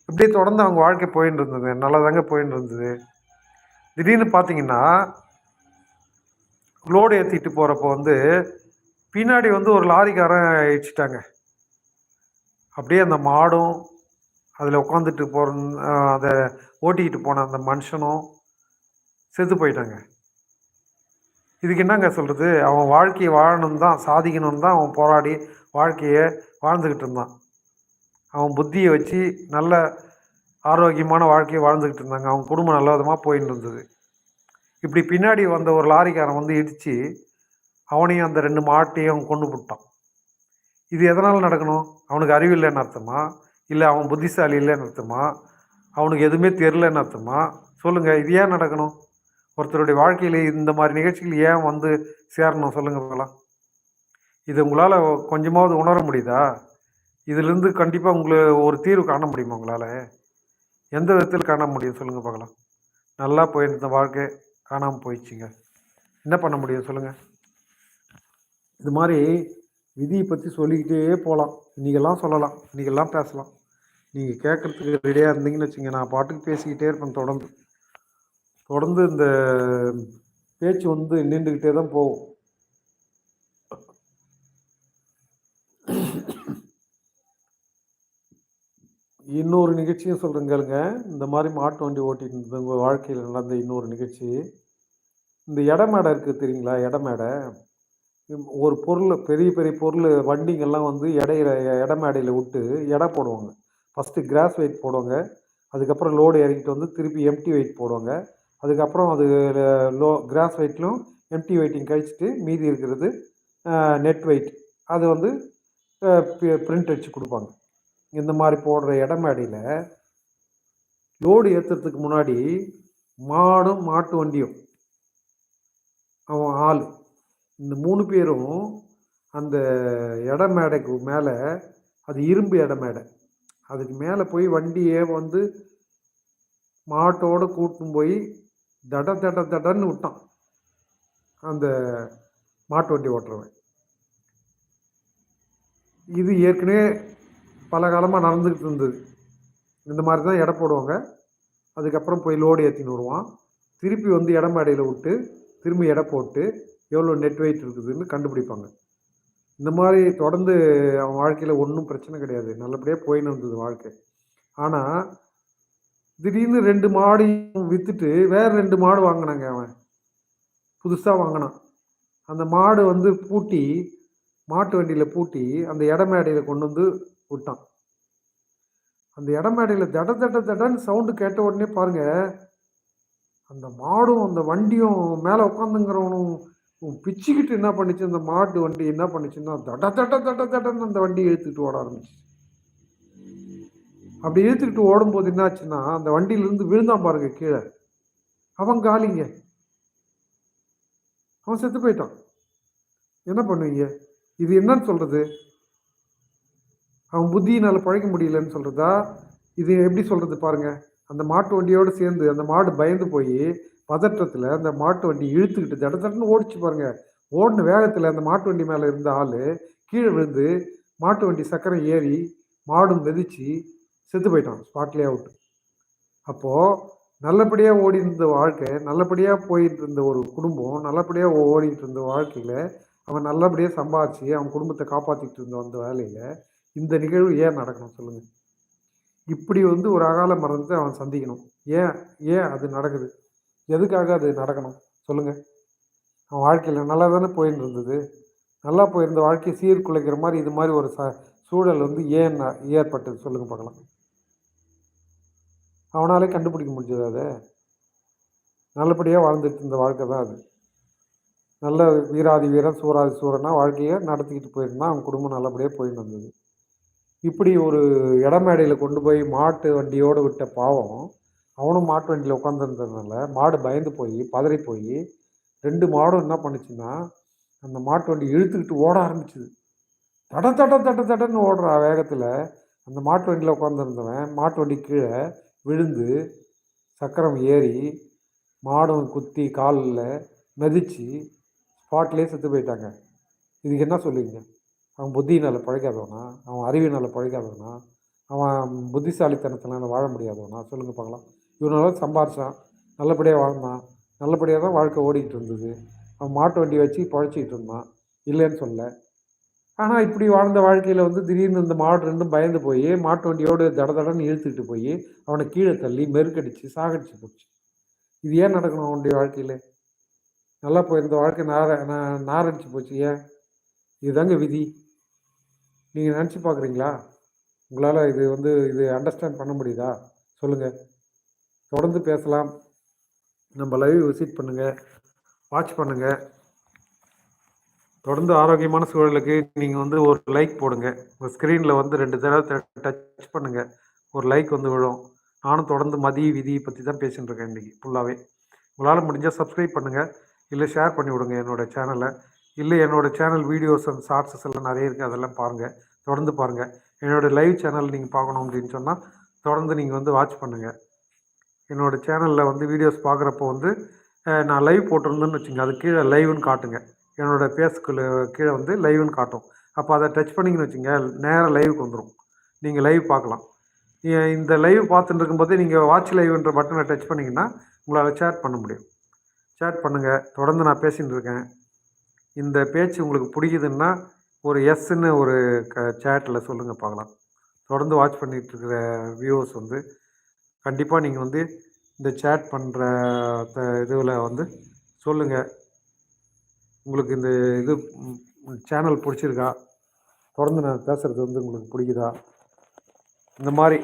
இப்படியே தொடர்ந்து அவங்க வாழ்க்கை போயின்னு இருந்தது, நல்லா தாங்க போயின்னு இருந்தது. திடீர்னு பார்த்தீங்கன்னா லோடு ஏற்றிட்டு போகிறப்போ வந்து பின்னாடி வந்து ஒரு லாரிக்காரன் இடிச்சிட்டாங்க. அப்படியே அந்த மாடும் அதில் உட்காந்துட்டு போகிற அதை ஓட்டிக்கிட்டு போன அந்த மனுஷனும் செத்து போயிட்டாங்க. இதுக்கு என்னங்க சொல்கிறது? அவன் வாழ்க்கையை வாழணும் தான், சாதிக்கணும்னு தான் அவன் போராடி வாழ்க்கையை வாழ்ந்துக்கிட்டு இருந்தான். அவன் புத்தியை வச்சு நல்ல ஆரோக்கியமான வாழ்க்கையை வாழ்ந்துக்கிட்டு இருந்தாங்க. அவன் குடும்பம் நல்ல விதமாக போயின்னு இருந்தது. இப்படி பின்னாடி வந்த ஒரு லாரிக்காரன் வந்து இடித்து அவனையும் அந்த 2 மாட்டையும் கொண்டு விட்டான். இது எதனால் நடக்கணும்? அவனுக்கு அறிவு இல்லைன்னு அர்த்தமா? இல்லை அவன் புத்திசாலி இல்லைன்னு அர்த்தமா? அவனுக்கு எதுவுமே தெரிலன்னு அர்த்தமா? சொல்லுங்கள், இது ஏன் நடக்கணும்? ஒருத்தருடைய வாழ்க்கையில் இந்த மாதிரி நிகழ்ச்சிகள் ஏன் வந்து சேரணும்? சொல்லுங்கள் பார்க்கலாம். இது உங்களால் கொஞ்சமாவது உணர முடியுதா? இதிலிருந்து கண்டிப்பாக உங்களுக்கு ஒரு தீர்வு காண முடியுமா உங்களால்? எந்த விதத்தில் காண முடியும் சொல்லுங்கள் பார்க்கலாம். நல்லா போயிருந்த வாழ்க்கை காணாமல் போயிடுச்சுங்க. என்ன பண்ண முடியும் சொல்லுங்கள்? இது மாதிரி விதியை பற்றி சொல்லிக்கிட்டே போகலாம். இன்றைக்கெல்லாம் சொல்லலாம், இன்றைக்கெல்லாம் பேசலாம். நீங்கள் கேட்குறதுக்கு ரெடியாக இருந்தீங்கன்னு வச்சுங்க, நான் பாட்டுக்கு பேசிக்கிட்டே இருப்பேன். தொடர்ந்து இந்த பேச்சு வந்து நீண்டுக்கிட்டே தான் போகும். இன்னொரு நிகழ்ச்சியும் சொல்கிறேன் கேளுங்க. இந்த மாதிரி மாட்டு வண்டி ஓட்டிகிட்டு இருந்தது உங்கள் வாழ்க்கையில் நடந்த இன்னொரு நிகழ்ச்சி. இந்த இடமேடை இருக்குது தெரியுங்களா? இடமேடை ஒரு பொருள், பெரிய பெரிய பொருள் வண்டிங்கெல்லாம் வந்து இடமேடையில் விட்டு எடை போடுவாங்க. ஃபஸ்ட்டு கிராஸ் வெயிட் போடுவாங்க, அதுக்கப்புறம் லோடு இறக்கிட்டு வந்து திருப்பி எம்டி வெயிட் போடுவாங்க. அதுக்கப்புறம் அது கிராஸ் வெயிட்லும் எம்டி வெயிட்டிங் கழிச்சிட்டு மீதி இருக்கிறது நெட் வெயிட், அது வந்து பிரிண்ட் அடித்து கொடுப்பாங்க. இந்த மாதிரி போடுற இடமேடையில் லோடு ஏற்றுறதுக்கு முன்னாடி மாடும் மாட்டு வண்டியும் அவன் ஆள் இந்த 3 பேரும் அந்த இடமேடைக்கு மேலே, அது இரும்பு இடமேடை, அதுக்கு மேலே போய் வண்டியை வந்து மாட்டோடு கூட்டின்னு போய் தடன்னு விட்டான் அந்த மாட்டு வண்டி ஓட்டுறவன். இது ஏற்கனவே பல காலமாக நடந்துக்கிட்டு இருந்தது. இந்த மாதிரி தான் எடை போடுவாங்க. அதுக்கப்புறம் போய் லோடு ஏற்றின்னு வருவான், திருப்பி வந்து இடமேடையில் விட்டு திரும்பி எடை போட்டு எவ்வளோ நெட் வெயிட் இருக்குதுன்னு கண்டுபிடிப்பாங்க. இந்த மாதிரி தொடர்ந்து அவன் வாழ்க்கையில் ஒன்றும் பிரச்சனை கிடையாது, நல்லபடியாக போயின்னு இருந்தது வாழ்க்கை. ஆனால் திடீர்னு 2 மாடையும் விற்றுட்டு வேறு 2 மாடு வாங்கினாங்க. அவன் புதுசாக வாங்கினான். அந்த மாடு வந்து பூட்டி, மாட்டு வண்டியில் பூட்டி அந்த இடமேடையில் கொண்டு வந்து விட்டான். அந்த இடமேடையில் தடன்னு சவுண்டு கேட்ட உடனே பாருங்கள், அந்த மாடும் அந்த வண்டியும் மேலே உட்காந்துங்கிறவனும் பிச்சுக்கிட்டு என்ன பண்ணிச்சு, அந்த மாட்டு வண்டி என்ன பண்ணிச்சுன்னா தடன்னு அந்த வண்டி இழுத்துக்கிட்டு ஓட ஆரம்பிச்சு. அப்படி இழுத்துக்கிட்டு ஓடும்போது என்னாச்சுன்னா, அந்த வண்டியிலேருந்து விழுந்தான் பாருங்க கீழே, அவன் காலிங்க, அவன் செத்து போயிட்டான். என்ன பண்ணுவீங்க? இது என்னன்னு சொல்றது? அவன் புத்தியினால் பழைக்க முடியலன்னு சொல்றதா? இது எப்படி சொல்றது பாருங்க. அந்த மாட்டு வண்டியோடு சேர்ந்து அந்த மாடு பயந்து போய் பதற்றத்தில் அந்த மாட்டு வண்டி இழுத்துக்கிட்டு தடன்னு ஓடிச்சு பாருங்க. ஓடின வேகத்தில் அந்த மாட்டு வண்டி மேலே இருந்த ஆள் கீழே விழுந்து மாட்டு வண்டி சக்கரம் ஏறி மாடும் மிதிச்சு செத்து போயிட்டான், ஸ்பாட்லேயே அவுட். அப்போது நல்லபடியாக ஓடி இருந்த வாழ்க்கை, நல்லபடியாக போயிட்டு இருந்த ஒரு குடும்பம், நல்லபடியாக ஓடிட்டு இருந்த வாழ்க்கையில் அவன் நல்லபடியாக சம்பாதிச்சு அவன் குடும்பத்தை காப்பாற்றிட்டு இருந்த அந்த வேலையில் இந்த நிகழ்வு ஏன் நடக்கணும் சொல்லுங்கள்? இப்படி வந்து ஒரு அகால மரணத்தை அவன் சந்திக்கணும். ஏன் அது நடக்குது? எதுக்காக அது நடக்கணும் சொல்லுங்கள்? அவன் வாழ்க்கையில் நல்லா தானே போயின்னு இருந்தது. நல்லா போயிருந்த வாழ்க்கையை சீர்குலைக்கிற மாதிரி இது மாதிரி ஒரு சூழல் வந்து ஏன் ஏற்பட்டது சொல்லுங்கள் பார்க்கலாம். அவனாலே கண்டுபிடிக்க முடிஞ்சது. அதை நல்லபடியாக வாழ்ந்துட்டு இருந்த வாழ்க்கை தான் அது. நல்ல வீராதி வீரன் சூராதி சூரனாக வாழ்க்கையை நடத்திக்கிட்டு போயிருந்தான். அவன் குடும்பம் நல்லபடியாக போயின்னு வந்தது. இப்படி ஒரு இடமேடையில் கொண்டு போய் மாட்டு வண்டியோடு விட்ட பாவம், அவனும் மாட்டு வண்டியில் உட்காந்துருந்ததுனால மாடு பயந்து போய் பதறி போய் 2 மாடும் என்ன பண்ணுச்சுன்னா, அந்த மாட்டு வண்டி இழுத்துக்கிட்டு ஓட ஆரம்பிச்சுது. தடன்னு ஓடுற வேகத்தில் அந்த மாட்டு வண்டியில் உட்காந்துருந்தவன் மாட்டு வண்டி கீழே விழுந்து சக்கரம் ஏறி மாடும் குத்தி காலில் மிதித்து ஸ்பாட்லேயே செத்து போயிட்டாங்க. இதுக்கு என்ன சொல்லுவீங்க? அவன் புத்தியினால் பழைக்காதவனா? அவன் அறிவினால் பழைக்காதவனா? அவன் புத்திசாலித்தனத்தினால் வாழ முடியாதவனா? சொல்லுங்கள் பார்க்கலாம். இவனால சம்பாரிச்சான், நல்லபடியாக வாழ்ந்தான், நல்லபடியாக தான் வாழ்க்கை ஓடிக்கிட்டு இருந்தது. அவன் மாட்டு வண்டி வச்சு பழைச்சிக்கிட்டு இருந்தான். இல்லைன்னு சொல்லல. ஆனால் இப்படி வாழ்ந்த வாழ்க்கையில் வந்து திடீர்னு இந்த மாடு ரெண்டும் பயந்து போய் மாட்டு வண்டியோடு தட தடன்னு இழுத்துக்கிட்டு போய் அவனை கீழே தள்ளி மெருக்கடிச்சு சாகடிச்சு போச்சு. இது ஏன் நடக்கணும் அவனுடைய வாழ்க்கையில்? நல்லா போயிருந்த வாழ்க்கை நாரடிச்சு போச்சு. ஏன்? இதுதாங்க விதி. நீங்கள் நினச்சி பார்க்குறீங்களா? உங்களால் இது அண்டர்ஸ்டாண்ட் பண்ண முடியுதா? சொல்லுங்கள். தொடர்ந்து பேசலாம். நம்ம லைவ் விசிட் பண்ணுங்கள், வாட்ச் பண்ணுங்கள். தொடர்ந்து ஆரோக்கியமான சூழலுக்கு நீங்கள் ஒரு லைக் போடுங்க. உங்கள் ஸ்க்ரீனில் 2 தடவை டச் பண்ணுங்கள், ஒரு லைக் விழும். நானும் தொடர்ந்து மதிய விதியை பற்றி தான் பேசிகிட்டு இருக்கேன் இன்றைக்கி ஃபுல்லாகவே. உங்களால் முடிஞ்சால் சப்ஸ்கிரைப் பண்ணுங்கள், இல்லை ஷேர் பண்ணி விடுங்க என்னோடய சேனலை. இல்லை என்னோடய சேனல் வீடியோஸ் அண்ட் ஷார்ட்ஸஸ் எல்லாம் நிறைய இருக்குது, அதெல்லாம் பாருங்கள், தொடர்ந்து பாருங்கள். என்னோடய லைவ் சேனல் நீங்கள் பார்க்கணும் அப்படின்னு சொன்னால் தொடர்ந்து நீங்கள் வாட்ச் பண்ணுங்கள். என்னோடய சேனலில் வீடியோஸ் பார்க்குறப்போ நான் லைவ் போட்டிருந்தேன்னு வச்சுங்க, அது கீழே லைவ்னு காட்டுங்க. என்னோடய பேஸ்க்கு கீழே லைவ்னு காட்டும். அப்போ அதை டச் பண்ணிங்கன்னு வச்சுங்க, நேராக லைவுக்கு வந்துடும். நீங்கள் லைவ் பார்க்கலாம். இந்த லைவ் பார்த்துட்டு இருக்கும்போதே நீங்கள் வாட்ச் லைவ்ன்ற பட்டனை டச் பண்ணிங்கன்னா உங்களால் சேட் பண்ண முடியும். சேட் பண்ணுங்கள். தொடர்ந்து நான் பேசிகிட்டு இருக்கேன். இந்த பேச்சு உங்களுக்கு பிடிக்குதுன்னா ஒரு எஸ்ன்னு ஒரு சேட்டில் சொல்லுங்கள் பார்க்கலாம். தொடர்ந்து வாட்ச் பண்ணிகிட்டு இருக்கிற வியூவர்ஸ் கண்டிப்பாக நீங்கள் இந்த சேட் பண்ணுற இதில் சொல்லுங்கள். உங்களுக்கு இந்த இது சேனல் பிடிச்சிருக்கா? தொடர்ந்து நான் பேசுகிறது உங்களுக்கு பிடிக்குதா? இந்த மாதிரி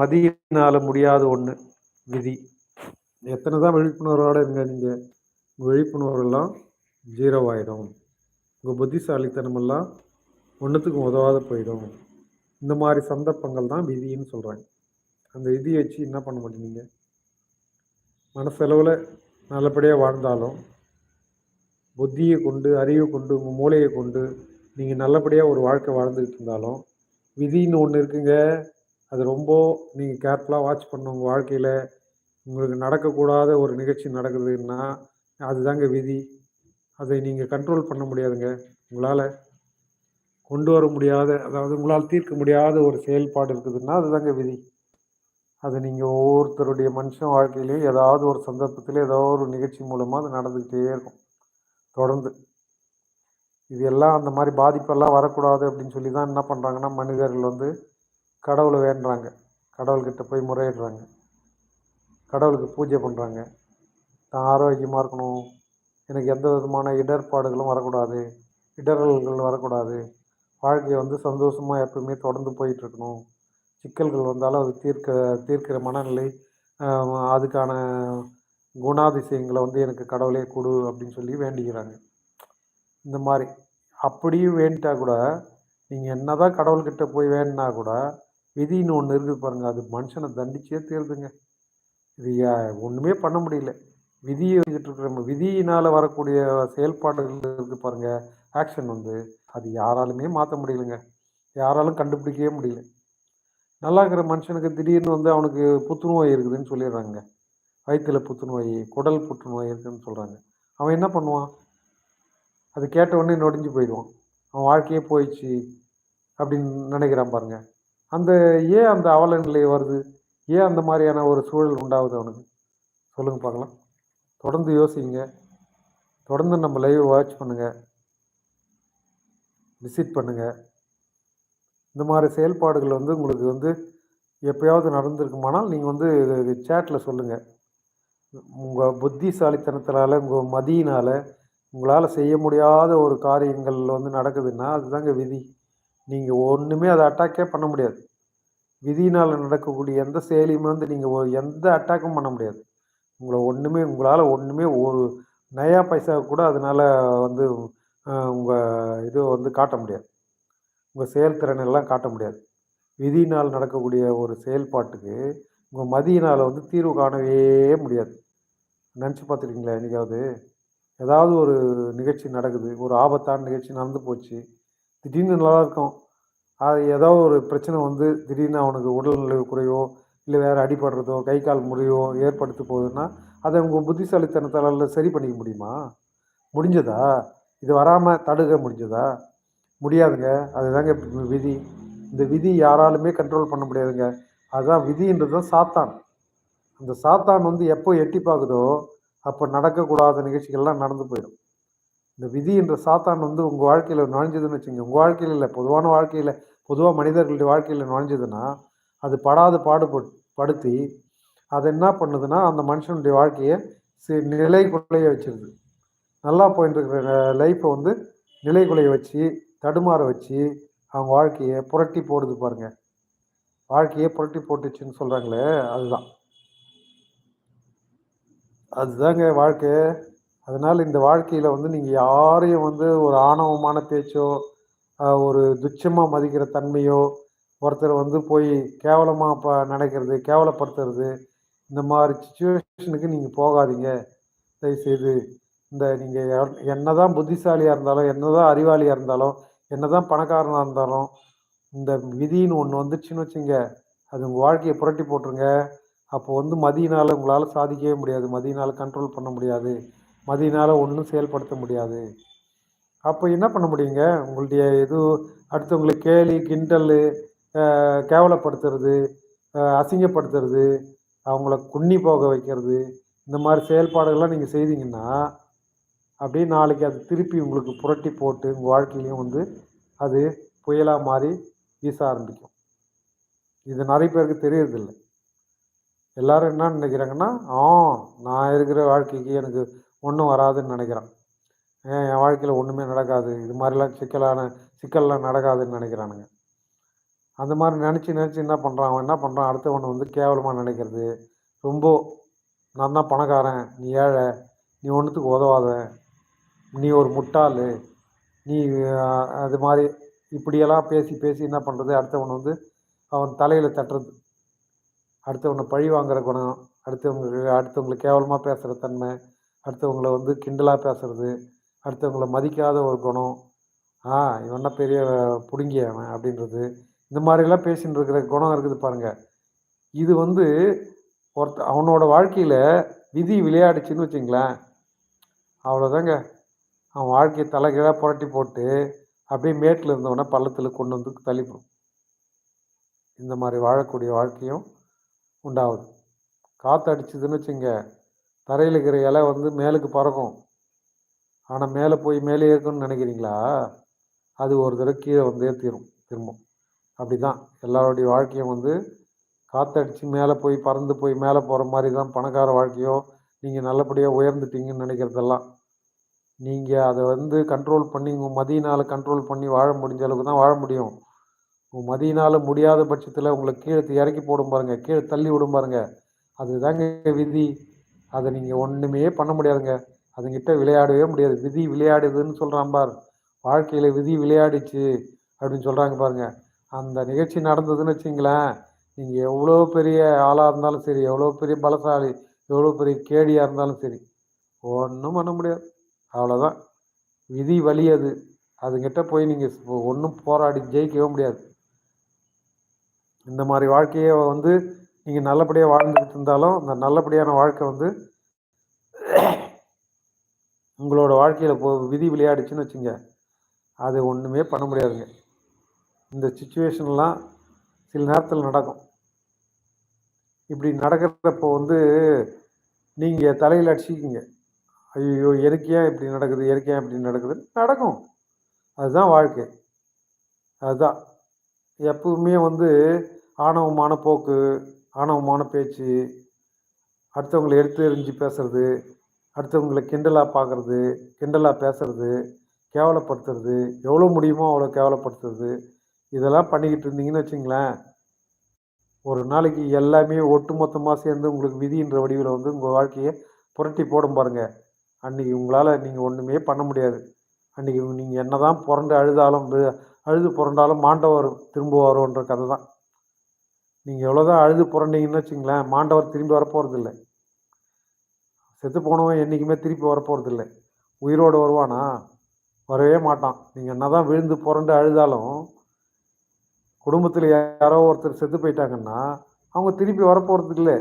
மதியினால் முடியாத ஒன்று விதி. எத்தனை தான் விழிப்புணர்வோடு இருங்க, நீங்கள் விழிப்புணர்வெல்லாம் 0 ஆகிடும். உங்கள் புத்திசாலித்தனமெல்லாம் ஒன்றுத்துக்கும் உதவாத போயிடும். இந்த மாதிரி சந்தர்ப்பங்கள் தான் விதின்னு சொல்கிறாங்க. அந்த விதியை வச்சு என்ன பண்ண மாட்டீங்க? மனசளவில் நல்லபடியாக வாழ்ந்தாலும் புத்தியை கொண்டு, அறிவை கொண்டு, உங்கள் மூளையை கொண்டு நீங்கள் நல்லபடியாக ஒரு வாழ்க்கை வாழ்ந்துக்கிட்டு இருந்தாலும் விதின்னு ஒன்று இருக்குங்க. அது ரொம்ப நீங்கள் கேர்ஃபுல்லாக வாட்ச் பண்ணணும். உங்கள் வாழ்க்கையில் உங்களுக்கு நடக்கக்கூடாத ஒரு நிகழ்ச்சி நடக்குதுன்னா அதுதாங்க விதி. அதை நீங்கள் கண்ட்ரோல் பண்ண முடியாதுங்க. உங்களால் கொண்டு வர முடியாத, அதாவது உங்களால் தீர்க்க முடியாத ஒரு செயல்பாடு இருக்குதுன்னா அதுதாங்க விதி. அதை நீங்கள் ஒவ்வொருத்தருடைய மனுஷன் வாழ்க்கையிலையும் ஏதாவது ஒரு சந்தர்ப்பத்தில் ஏதோ ஒரு நிகழ்ச்சி மூலமாக அது நடந்துக்கிட்டே இருக்கும் தொடர்ந்து. இது எல்லாம் அந்த மாதிரி பாதிப்பெல்லாம் வரக்கூடாது அப்படின்னு சொல்லி தான் என்ன பண்ணுறாங்கன்னா மனிதர்கள் கடவுளை வேண்டுறாங்க, கடவுள்கிட்ட போய் முறையிடுறாங்க, கடவுளுக்கு பூஜை பண்ணுறாங்க. தான் ஆரோக்கியமாக இருக்கணும், எனக்கு எந்த விதமான இடர்பாடுகளும் வரக்கூடாது, இடரல்கள் வரக்கூடாது, வாழ்க்கையை சந்தோஷமாக எப்பவுமே தொடர்ந்து போயிட்டுருக்கணும், சிக்கல்கள் வந்தாலும் அது தீர்க்கிற மனநிலை, அதுக்கான குணாதிசயங்களை எனக்கு கடவுளே கொடு அப்படின்னு சொல்லி வேண்டிக்கிறாங்க. இந்த மாதிரி அப்படியும் வேண்டிட்டா கூட நீங்கள் என்ன தான் கடவுள்கிட்ட போய் வேணுன்னா கூட விதின்னு ஒன்று இருக்குது பாருங்கள், அது மனுஷனை தண்டிச்சே தீருதுங்க. இது ஒன்றுமே பண்ண முடியல. விதியை வச்சுக்கிட்டு இருக்கிற விதியினால் வரக்கூடிய செயல்பாடுகள் இருக்குது பாருங்கள், ஆக்ஷன் அது யாராலுமே மாற்ற முடியலைங்க, யாராலும் கண்டுபிடிக்கவே முடியல. நல்லா இருக்கிற மனுஷனுக்கு திடீர்னு அவனுக்கு புற்றுநோய் இருக்குதுன்னு சொல்லிடுறாங்க. வயிற்றில் புற்றுநோய், குடல் புற்றுநோய் இருக்குதுன்னு சொல்கிறாங்க. அவன் என்ன பண்ணுவான்? அது கேட்ட உடனே நொடிஞ்சு போயிடுவான். அவன் வாழ்க்கையே போயிடுச்சு அப்படின்னு நினைக்கிறான் பாருங்கள். ஏன் அந்த அவல நிலை வருது? ஏன் அந்த மாதிரியான ஒரு சூழல் உண்டாகுது அவனுக்கு? சொல்லுங்கள் பார்க்கலாம். தொடர்ந்து யோசிங்க. தொடர்ந்து நம்ம லைவ் வாட்ச் பண்ணுங்கள், விசிட் பண்ணுங்கள். இந்த மாதிரி செயல்பாடுகள் உங்களுக்கு எப்போயாவது நடந்திருக்குமானால் நீங்கள் சேட்டில் சொல்லுங்கள். உங்கள் புத்திசாலித்தனத்தினால, உங்கள் மதியினால் உங்களால் செய்ய முடியாத ஒரு காரியங்கள் நடக்குதுன்னா அதுதாங்க விதி. நீங்கள் ஒன்றுமே அதை அட்டாக்கே பண்ண முடியாது. விதியினால் நடக்கக்கூடிய எந்த செயலியுமே நீங்கள் எந்த அட்டாக்கும் பண்ண முடியாது. உங்களால் ஒன்றுமே ஒரு நயா பைசா கூட அதனால் உங்கள் இது காட்ட முடியாது. உங்கள் செயல்திறன் எல்லாம் காட்ட முடியாது. விதியினால் நடக்கக்கூடிய ஒரு செயல்பாட்டுக்கு உங்கள் மதியினால் தீர்வு காணவே முடியாது. நினச்சி பார்த்துருக்கீங்களா என்றைக்காவது? ஏதாவது ஒரு நிகழ்ச்சி நடக்குது, ஒரு ஆபத்தான நிகழ்ச்சி நடந்து போச்சு, திடீர்னு நல்லா இருக்கும், அது ஏதோ ஒரு பிரச்சனை திடீர்னு அவனுக்கு உடல்நிலை குறைவோ இல்லை வேறு அடிபடுறதோ கை கால் முறிவோ ஏற்படுத்த போகுதுன்னா அதை உங்கள் புத்திசாலித்தனத்தால் சரி பண்ணிக்க முடியுமா? முடிஞ்சதா? இது வராமல் தடுக்க முடிஞ்சதா? முடியாதுங்க. அதுதாங்க விதி. இந்த விதி யாராலுமே கண்ட்ரோல் பண்ண முடியாதுங்க. அதுதான் விதின்றது தான் சாத்தான். அந்த சாத்தான் எப்போ எட்டி பார்க்குதோ அப்போ நடக்கக்கூடாத நிகழ்ச்சிகள்லாம் நடந்து போயிடும். இந்த விதி என்ற சாத்தான் வந்து உங்கள் வாழ்க்கையில் நுழைஞ்சதுன்னு வச்சுங்க, உங்கள் வாழ்க்கையில் இல்லை, பொதுவான வாழ்க்கையில், பொதுவாக மனிதர்களுடைய வாழ்க்கையில் நுழைஞ்சதுன்னா அது படாத படுத்தி அது என்ன பண்ணுதுன்னா அந்த மனுஷனுடைய வாழ்க்கையை நிலை குலைய வச்சிருது. நல்லா போயிட்டு இருக்கிற லைஃப்பை வந்து நிலை குலைய வச்சு தடுமாற வச்சு அவங்க வாழ்க்கையை புரட்டி போடுது பாருங்க. வாழ்க்கையை புரட்டி போட்டுச்சுன்னு சொல்கிறாங்களே, அதுதாங்க வாழ்க்கை. அதனால் இந்த வாழ்க்கையில் வந்து நீங்கள் யாரையும் வந்து ஒரு ஆணவமான பேச்சோ ஒரு துச்சமாக மதிக்கிற தன்மையோ, ஒருத்தர் வந்து போய் கேவலமாக நினைக்கிறது, கேவலப்படுத்துறது, இந்த மாதிரி சிச்சுவேஷனுக்கு நீங்கள் போகாதீங்க தயவுசெய்து. இந்த நீங்கள் என்னதான் புத்திசாலியாக இருந்தாலும், என்னதான் அறிவாளியாக இருந்தாலும், என்னதான் பணக்காரனாக இருந்தாலும், இந்த விதின்னு ஒன்று வந்துச்சுன்னு வச்சுங்க, அது உங்கள் வாழ்க்கையை புரட்டி போட்டுருங்க. அப்போ வந்து மதியினால் உங்களால் சாதிக்கவே முடியாது, மதியினால் கண்ட்ரோல் பண்ண முடியாது, மதியினால் ஒன்றும் செயல்படுத்த முடியாது. அப்போ என்ன பண்ண முடியுங்க? உங்களுடைய இது அடுத்தவங்களை கேலி கிண்டல் கேவலப்படுத்துறது, அசிங்கப்படுத்துறது, அவங்கள குன்னி போக வைக்கிறது, இந்த மாதிரி செயல்பாடுகள்லாம் நீங்கள் செய்தீங்கன்னா அப்படியே நாளைக்கு அது திருப்பி உங்களுக்கு புரட்டி போட்டு உங்கள் வாழ்க்கையிலையும் வந்து அது புயலாக மாறி வீச ஆரம்பிக்கும். இது நிறைய பேருக்கு தெரியறதில்லை. எல்லாரும் என்ன நினைக்கிறாங்கன்னா, நான் இருக்கிற வாழ்க்கைக்கு எனக்கு ஒன்றும் வராதுன்னு நினைக்கிறேன், என் வாழ்க்கையில் ஒன்றுமே நடக்காது, இது மாதிரிலாம் சிக்கல்லாம் நடக்காதுன்னு நினைக்கிறானுங்க. அந்த மாதிரி நினச்சி என்ன பண்ணுறான், அவன் என்ன பண்ணுறான், அடுத்தவனை வந்து கேவலமாக நினைக்கிறது. ரொம்ப நான் தான் பணக்காரன், நீ ஏழை, நீ ஒன்றுத்துக்கு உதவாத, நீ ஒரு முட்டாள், நீ அது மாதிரி இப்படியெல்லாம் பேசி என்ன பண்ணுறது, அடுத்தவனை வந்து அவன் தலையில் தட்டுறது, அடுத்தவனை பழி வாங்குகிற குணம், அடுத்தவங்களை கேவலமாக பேசுகிற தன்மை, அடுத்தவங்களை வந்து கிண்டலாக பேசுகிறது, அடுத்தவங்களை மதிக்காத ஒரு குணம், இவன்னா பெரிய பிடுங்கியவன் அப்படின்றது, இந்த மாதிரிலாம் பேசின்னு இருக்கிற குணம் இருக்குது பாருங்கள். இது வந்து அவனோட வாழ்க்கையில் விதி விளையாடுச்சுன்னு வச்சுங்களேன், அவ்வளோதாங்க. அவன் வாழ்க்கையை தலைகீழாக புரட்டி போட்டு அப்படியே மேட்டில் இருந்தவொடனே பள்ளத்தில் கொண்டு வந்து தள்ளிப்படும். இந்த மாதிரி வாழக்கூடிய வாழ்க்கையும் உண்டாகுது. காற்று அடிச்சதுன்னு வச்சுங்க, தரையில் இருக்கிற இலை வந்து மேலுக்கு பறக்கும், ஆனால் மேலே போய் மேலே இருக்குன்னு நினைக்கிறீங்களா? அது ஒரு தடவை கீழே வந்தே திரும்பும். அப்படி தான் எல்லாருடைய வாழ்க்கையும் வந்து காற்றடிச்சு மேலே போய் பறந்து போய் மேலே போகிற மாதிரி தான் பணக்கார வாழ்க்கையோ, நீங்கள் நல்லபடியாக உயர்ந்துட்டீங்கன்னு நினைக்கிறதெல்லாம். நீங்கள் அதை வந்து கண்ட்ரோல் பண்ணி உங்கள் மதியினால் கண்ட்ரோல் பண்ணி வாழ முடிஞ்ச அளவுக்கு தான் வாழ முடியும். உங்கள் மதியினால் முடியாத பட்சத்தில் உங்களை கீழே இறக்கி போடும் பாருங்கள், கீழே தள்ளி விடும் பாருங்கள், அதுதாங்க விதி. அதை நீங்கள் ஒன்றுமே பண்ண முடியாதுங்க, அதுங்கிட்ட விளையாடவே முடியாது. விதி விளையாடுதுன்னு சொல்கிறான் பார், வாழ்க்கையில் விதி விளையாடிச்சு அப்படின்னு சொல்கிறாங்க பாருங்கள். அந்த நிகழ்ச்சி நடந்ததுன்னு வச்சிங்களேன், நீங்கள் எவ்வளோ பெரிய ஆளாக இருந்தாலும் சரி, எவ்வளோ பெரிய பலசாலி, எவ்வளோ பெரிய கேடியாக இருந்தாலும் சரி, ஒன்றும் பண்ண முடியாது. அவ்வளோதான், விதி வழி அது. அதுங்கிட்ட போய் நீங்கள் ஒன்றும் போராடி ஜெயிக்கவே முடியாது. இந்த மாதிரி வாழ்க்கையை வந்து நீங்கள் நல்லபடியாக வாழ்ந்துக்கிட்டு இருந்தாலும், அந்த நல்லபடியான வாழ்க்கை வந்து உங்களோட வாழ்க்கையில் விதி விளையாடுச்சுன்னு வச்சுங்க, அது ஒன்றுமே பண்ண முடியாதுங்க. இந்த சிச்சுவேஷன்லாம் சில நேரத்தில் நடக்கும். இப்படி நடக்கிறப்போ வந்து நீங்கள் தலையில் அடிச்சிக்கிங்க, ஐயோ எனக்கு ஏன் இப்படி நடக்குது, எனக்கு ஏன் இப்படி நடக்குது, நடக்கும். அதுதான் வாழ்க்கை. அதுதான் எப்பவுமே வந்து ஆணவமான போக்கு, ஆணவமான பேச்சு, அடுத்தவங்களை எடுத்து எறிஞ்சு பேசுறது, அடுத்தவங்களை கிண்டலாக பார்க்குறது, கிண்டலாக பேசுறது, கேவலப்படுத்துறது, எவ்வளோ முடியுமோ அவ்வளோ கேவலப்படுத்துறது, இதெல்லாம் பண்ணிக்கிட்டு இருந்தீங்கன்னு வச்சுங்களேன், ஒரு நாளைக்கு எல்லாமே ஒட்டு மொத்தமாக சேர்ந்து உங்களுக்கு விதின்ற வடிவில் வந்து உங்கள் வாழ்க்கையை புரட்டி போடும் பாருங்கள். அன்றைக்கி உங்களால் நீங்கள் ஒன்றுமே பண்ண முடியாது. அன்றைக்கி நீங்கள் என்ன தான் புரண்டு அழுது புரண்டாலும் மாண்டவர் திரும்புவாரோன்ற கதை தான். நீங்கள் எவ்வளோதான் அழுது புரண்டிங்கன்னு வச்சுங்களேன், மாண்டவர் திரும்பி வரப்போகிறதில்ல. செத்து போனவன் என்றைக்குமே திருப்பி வரப்போகிறதில்லை. உயிரோடு வருவானா? வரவே மாட்டான். நீங்கள் என்ன தான் விழுந்து புரண்டு அழுதாலும், குடும்பத்தில் யாரோ ஒருத்தர் செத்து போயிட்டாங்கன்னா அவங்க திருப்பி வரப்போகிறது இல்லை.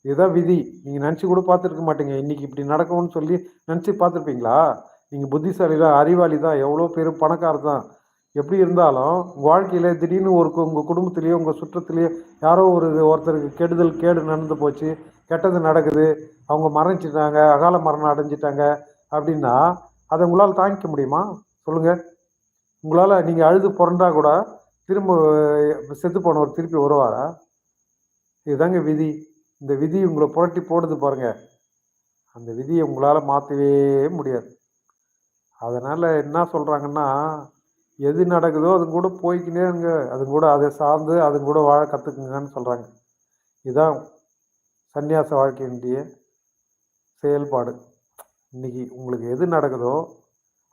இதுதான் விதி. நீங்கள் நினச்சி கூட பார்த்துருக்க மாட்டீங்க, இன்றைக்கி இப்படி நடக்கும்னு சொல்லி நினச்சி பார்த்துருப்பீங்களா? நீங்கள் புத்திசாலி தான், அறிவாளி தான், எவ்வளோ பேர் பணக்காரர் தான், எப்படி இருந்தாலும் உங்கள் வாழ்க்கையில் திடீர்னு உங்கள் குடும்பத்துலேயோ உங்கள் சுற்றத்துலேயோ யாரோ ஒருத்தருக்கு கேடு நடந்து போச்சு, கெட்டது நடக்குது, அவங்க மரணிச்சிட்டாங்க, அகால மரணம் அடைஞ்சிட்டாங்க அப்படின்னா அதை உங்களால் தாங்கிக்க முடியுமா சொல்லுங்கள்? உங்களால் நீங்கள் அழுது புரண்டா கூட திரும்ப செத்து போனவர் திருப்பி வருவாரா? இதுதாங்க விதி. இந்த விதி உங்களை புரட்டி போடுது பாருங்கள். அந்த விதியை உங்களால் மாற்றவே முடியாது. அதனால் என்ன சொல்கிறாங்கன்னா, எது நடக்குதோ அது கூட போய்க்கினே இருங்க, அது கூட அதை சார்ந்து அது கூட வாழ கற்றுக்குங்கன்னு சொல்கிறாங்க. இதுதான் சந்நியாச வாழ்க்கையினுடைய செயல்பாடு. இன்றைக்கி உங்களுக்கு எது நடக்குதோ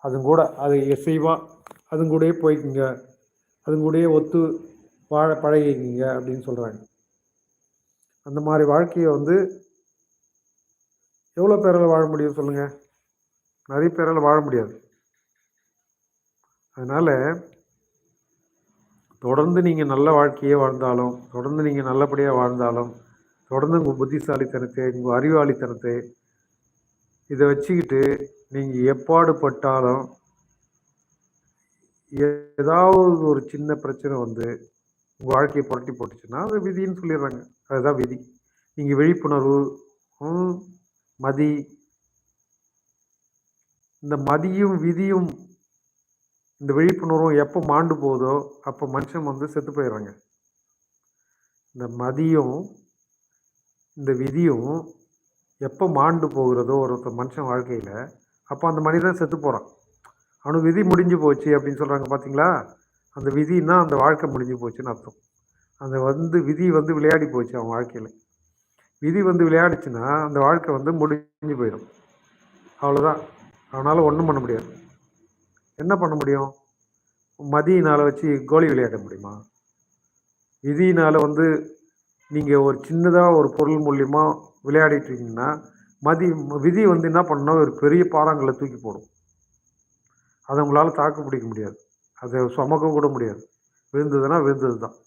அது கூட அதை இசைவாக அதுங்கூடயே போய்க்குங்க, அதுங்கூடயே ஒத்து வாழ பழகிக்கிங்க அப்படின்னு சொல்கிறாங்க. அந்த மாதிரி வாழ்க்கையை வந்து எவ்வளோ பேரால் வாழ முடியும் சொல்லுங்கள்? நிறைய பேரால் வாழ முடியாது. அதனால் தொடர்ந்து நீங்கள் நல்ல வாழ்க்கையே வாழ்ந்தாலும், தொடர்ந்து நீங்கள் நல்லபடியாக வாழ்ந்தாலும், தொடர்ந்து உங்கள் புத்திசாலித்தனத்தை, உங்கள் அறிவாளித்தனத்தை இதை வச்சுக்கிட்டு நீங்கள் எப்பாடுபட்டாலும் ஏதாவது ஒரு சின்ன பிரச்சனை வந்து உங்கள் வாழ்க்கையை புரட்டி போட்டுச்சுன்னா அது விதின்னு சொல்லிடுறாங்க. அதுதான் விதி. நீங்கள் விழிப்புணர்வு, மதி, இந்த மதியும் விதியும் இந்த விழிப்புணர்வும் எப்போ மாண்டு போதோ அப்போ மனுஷன் வந்து செத்து போயிடுறாங்க. இந்த மதியும் இந்த விதியும் எப்போ மாண்டு போகிறதோ ஒரு மனுஷன் வாழ்க்கையில், அப்போ அந்த மனிதன் செத்து போகிறான். அவனுக்கு விதி முடிஞ்சு போச்சு அப்படின்னு சொல்கிறாங்க பார்த்தீங்களா? அந்த விதின்னா அந்த வாழ்க்கை முடிஞ்சு போச்சுன்னு அர்த்தம். அந்த விதி வந்து விளையாடி போச்சு அவன் வாழ்க்கையில். விதி வந்து விளையாடிச்சுன்னா அந்த வாழ்க்கை வந்து முடிஞ்சு போயிடும். அவ்வளோதான். அவனால் ஒன்றும் பண்ண முடியாது. என்ன பண்ண முடியும்? மதியினால் வச்சு கோலி விளையாட முடியுமா? விதியினால் வந்து நீங்கள் ஒரு சின்னதாக ஒரு பொருள் மூலியமா விளையாடிட்டு இருக்கீங்கன்னா விதி வந்து என்ன பண்ணணும், ஒரு பெரிய பாறாங்களை தூக்கி போடும். அதை உங்களால் தாக்கு பிடிக்க முடியாது, அதை சுமக்க கூட முடியாது. விழுந்ததுன்னா விழுந்தது தான்,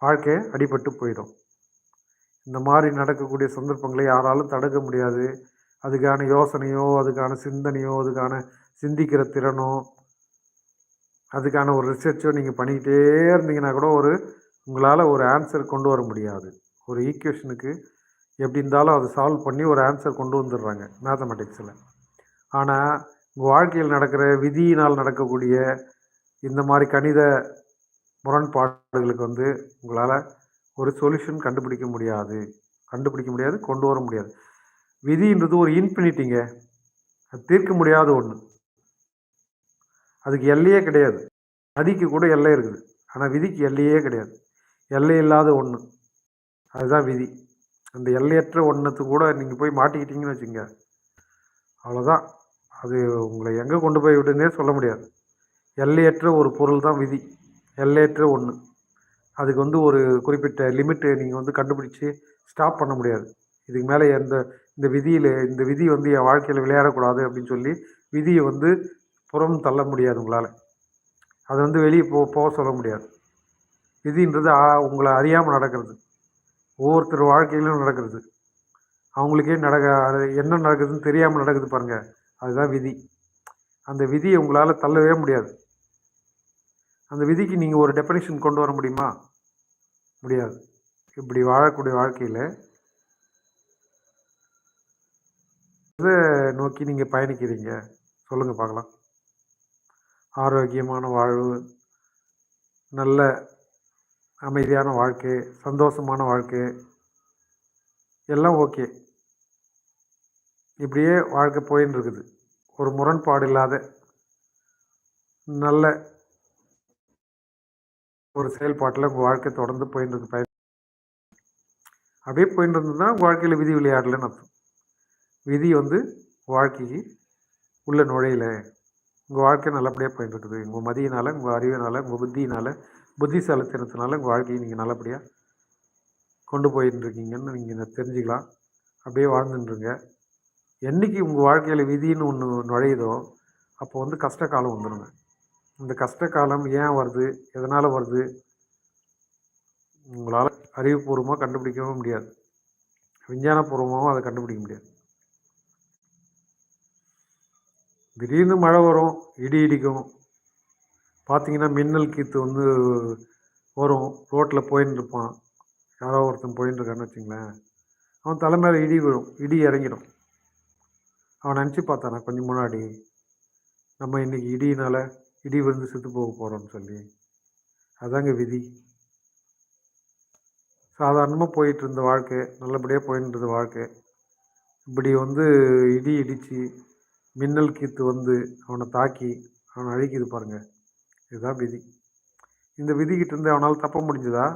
வாழ்க்கை அடிபட்டு போயிடும். இந்த மாதிரி நடக்கக்கூடிய சந்தர்ப்பங்களை யாராலும் தடுக்க முடியாது. அதுக்கான யோசனையோ, அதுக்கான சிந்தனையோ, அதுக்கான சிந்திக்கிற திறனோ, அதுக்கான ஒரு ரிசர்ச்சோ நீங்கள் பண்ணிக்கிட்டே இருந்தீங்கன்னா கூட உங்களால் ஒரு ஆன்சர் கொண்டு வர முடியாது. ஒரு ஈக்குவேஷனுக்கு எப்படி இருந்தாலும் அதை சால்வ் பண்ணி ஒரு ஆன்சர் கொண்டு வந்துடுறாங்க மேத்தமெட்டிக்ஸில். ஆனால் உங்கள் வாழ்க்கையில் நடக்கிற விதியினால் நடக்கக்கூடிய இந்த மாதிரி கணித முரண்பாடுகளுக்கு வந்து உங்களால் ஒரு சொல்யூஷன் கண்டுபிடிக்க முடியாது, கொண்டு வர முடியாது. விதின்றது ஒரு இன்ஃபினிட்டிங்க, அது தீர்க்க முடியாத ஒன்று. அதுக்கு எல்லையே கிடையாது. நதிக்கு கூட எல்லை இருக்குது, ஆனால் விதிக்கு எல்லையே கிடையாது. எல்லை இல்லாத ஒன்று, அதுதான் விதி. அந்த எல்லையற்ற ஒன்றுத்து கூட நீங்கள் போய் மாட்டிக்கிட்டீங்கன்னு வச்சுங்க, அவ்வளோதான். அது உங்களை எங்கே கொண்டு போய் விடுன்னே சொல்ல முடியாது. எல்லையற்ற ஒரு பொருள் தான் விதி, எல்லையற்ற ஒன்று. அதுக்கு வந்து ஒரு குறிப்பிட்ட லிமிட்டு நீங்கள் வந்து கண்டுபிடிச்சி ஸ்டாப் பண்ண முடியாது. இதுக்கு மேலே இந்த விதி வந்து என் வாழ்க்கையில் விளையாடக்கூடாது அப்படின்னு சொல்லி விதியை வந்து புறம் தள்ள முடியாது உங்களால். அதை வந்து வெளியே போக சொல்ல முடியாது. விதின்றது உங்களை அறியாமல் நடக்கிறது, ஒவ்வொருத்தர் வாழ்க்கையிலும் நடக்கிறது. அவங்களுக்கே என்ன நடக்குதுன்னு தெரியாமல் நடக்குது பாருங்கள், அதுதான் விதி. அந்த விதியை உங்களால் தள்ளவே முடியாது. அந்த விதிக்கு நீங்கள் ஒரு டெஃபனிஷன் கொண்டு வர முடியுமா? முடியாது. இப்படி வாழக்கூடிய வாழ்க்கையில் எதை நோக்கி நீங்கள் பயணிக்கிறீங்க சொல்லுங்கள் பார்க்கலாம். ஆரோக்கியமான வாழ்வு, நல்ல அமைதியான வாழ்க்கை, சந்தோஷமான வாழ்க்கை, எல்லாம் ஓகே. இப்படியே வாழ்க்கை போயின்னு இருக்குது. ஒரு முரண்பாடு இல்லாத நல்ல ஒரு செயல்பாட்டில் உங்கள் வாழ்க்கை தொடர்ந்து போயின்னு இருக்கு. அப்படியே போயின்னு இருந்ததுன்னா உங்கள் வாழ்க்கையில் விதி விளையாடலன்னு அர்த்தம். விதி வந்து வாழ்க்கைக்கு உள்ள நுழையில, உங்கள் வாழ்க்கை நல்லபடியாக போயின்னு இருக்குது. உங்கள் மதியினால், உங்கள் அறிவினால், உங்கள் புத்தியினால், புத்திசாலித்தனத்தினால உங்கள் வாழ்க்கையை நீங்கள் நல்லபடியாக கொண்டு போயின்னு இருக்கீங்கன்னு நீங்கள் தெரிஞ்சுக்கலாம். அப்படியே வாழ்ந்துட்டுருங்க. என்றைக்கு உங்கள் வாழ்க்கையில் விதின்னு ஒன்று நுழையுதோ அப்போ வந்து கஷ்ட காலம் வந்துடுங்க. இந்த கஷ்ட காலம் ஏன் வருது, எதனால் வருது, உங்களால் அறிவுபூர்வமாக கண்டுபிடிக்கவும் முடியாது, விஞ்ஞானபூர்வமாகவும் அதை கண்டுபிடிக்க முடியாது. திடீர்னு மழை வரும், இடி இடிக்கும், பார்த்தீங்கன்னா மின்னல் கீத்து வந்து வரும். ரோட்டில் போயின்னு இருப்பான், யாரோ ஒருத்தன் போயின்னு இருக்கான்னு வச்சுங்களேன், அவன் தலை மேலே இடி விழும், இடி இறங்கிடும். அவன் நினச்சி பார்த்தானா கொஞ்சம் முன்னாடி நம்ம இன்றைக்கி இடி விழுந்து செத்து போக போகிறோம்னு சொல்லி. அதாங்க விதி. சாதாரணமாக போயிட்டு இருந்த வாழ்க்கை, நல்லபடியாக போயிட்டு இருந்த வாழ்க்கை, இப்படி இடி இடித்து மின்னல் கீத்து அவனை தாக்கி அவனை அழிக்குது பாருங்கள். இதுதான் விதி. இந்த விதிக்கிட்ட இருந்து அவனால் தப்ப முடிஞ்சதா?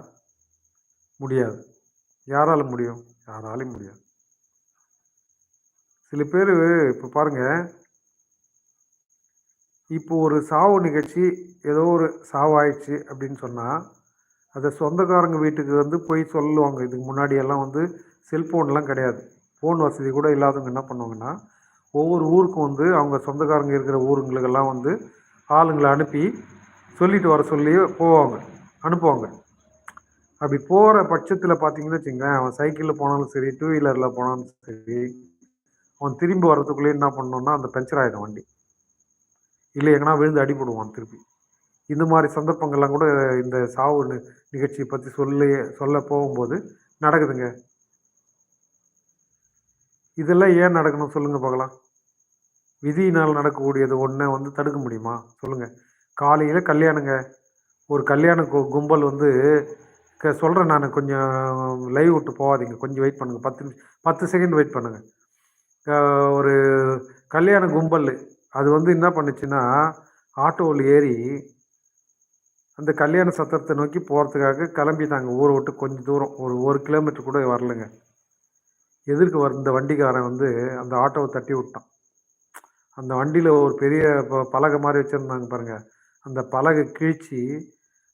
முடியாது. யாரால முடியும்? யாராலையும் முடியாது. சில பேர் இப்போ பாருங்கள், இப்போ ஒரு சாவு நிகழ்ச்சி, ஏதோ ஒரு சாவாயிடுச்சு அப்படின்னு சொன்னால், அதை சொந்தக்காரங்க வீட்டுக்கு போய் சொல்லுவாங்க. இதுக்கு முன்னாடியெல்லாம் செல்ஃபோன்லாம் கிடையாது. ஃபோன் வசதி கூட இல்லாதவங்க என்ன பண்ணுவாங்கன்னா, ஒவ்வொரு ஊருக்கும் அவங்க சொந்தக்காரங்க இருக்கிற ஊருங்களுக்கெல்லாம் ஆளுங்களை அனுப்பி சொல்லிட்டு வர சொல்லி அனுப்புவாங்க. அப்படி போகிற பட்சத்தில் பார்த்தீங்கன்னு வச்சுங்களேன், அவன் சைக்கிளில் போனாலும் சரி, டூ வீலரில் போனாலும் சரி, அவன் திரும்பி வர்றதுக்குள்ளேயே என்ன பண்ணோன்னா அந்த பஞ்சர் ஆகிடும் வண்டி. இல்லை எங்கன்னா விழுந்து அடிபடுவான் திருப்பி. இந்த மாதிரி சந்தர்ப்பங்கள்லாம் கூட இந்த சாவு நிகழ்ச்சியை பற்றி சொல்ல போகும்போது நடக்குதுங்க. இதெல்லாம் ஏன் நடக்கணும் சொல்லுங்கள் பார்க்கலாம். விதியினால் நடக்கக்கூடியது ஒன்றை தடுக்க முடியுமா சொல்லுங்கள். காலையில் கல்யாணங்க, ஒரு கல்யாண கும்பல் சொல்கிறேன் நான், கொஞ்சம் லைவ் விட்டு போகாதீங்க, கொஞ்சம் வெயிட் பண்ணுங்கள், 10 செகண்ட் வெயிட் பண்ணுங்கள். ஒரு கல்யாண கும்பல் அது என்ன பண்ணுச்சுன்னா, ஆட்டோவில் ஏறி அந்த கல்யாண சத்திரத்தை நோக்கி போகிறதுக்காக கிளம்பிட்டாங்க. ஊரை விட்டு கொஞ்சம் தூரம், ஒரு கிலோமீட்டர் கூட வரலைங்க. எதிர்க்கு வந்த வண்டிக்காரன் அந்த ஆட்டோவை தட்டி விட்டான். அந்த வண்டியில் ஒரு பெரிய பலகை மாதிரி வச்சுருந்தாங்க பாருங்கள். அந்த பலகை கிழிச்சு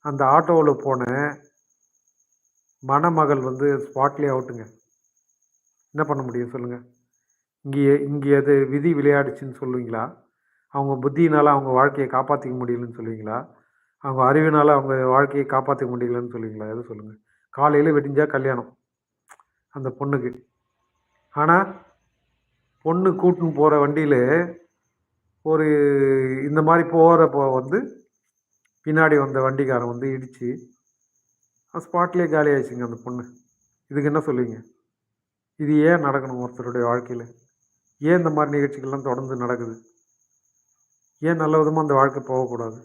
அந்த ஆட்டோவில் போன மணமகள் ஸ்பாட்லேயே அவுட்டுங்க. என்ன பண்ண முடியும் சொல்லுங்கள். இங்கே அது விதி விளையாடுச்சுன்னு சொல்லுவீங்களா? அவங்க புத்தியினால் அவங்க வாழ்க்கையை காப்பாற்றிக்க முடியலன்னு சொல்லுவீங்களா? அவங்க அறிவினால் அவங்க வாழ்க்கையை காப்பாற்றிக்க முடியலன்னு சொல்லுவீங்களா? எது சொல்லுங்கள். காலையில் விடிஞ்சா கல்யாணம் அந்த பொண்ணுக்கு. ஆனால் பொண்ணு கூட்டின்னு போகிற வண்டியில் ஒரு இந்த மாதிரி போகிறப்போ பின்னாடி வந்த வண்டிக்காரன் இடித்து ஸ்பாட்லேயே காலி ஆயிடுச்சுங்க அந்த பொண்ணு. இதுக்கு என்ன சொல்லுவீங்க? இது ஏன் நடக்கணும் ஒருத்தருடைய வாழ்க்கையில்? ஏன் இந்த மாதிரி நிகழ்ச்சிகள்லாம் தொடர்ந்து நடக்குது? ஏன் நல்ல விதமாக அந்த வாழ்க்கை போகக்கூடாது?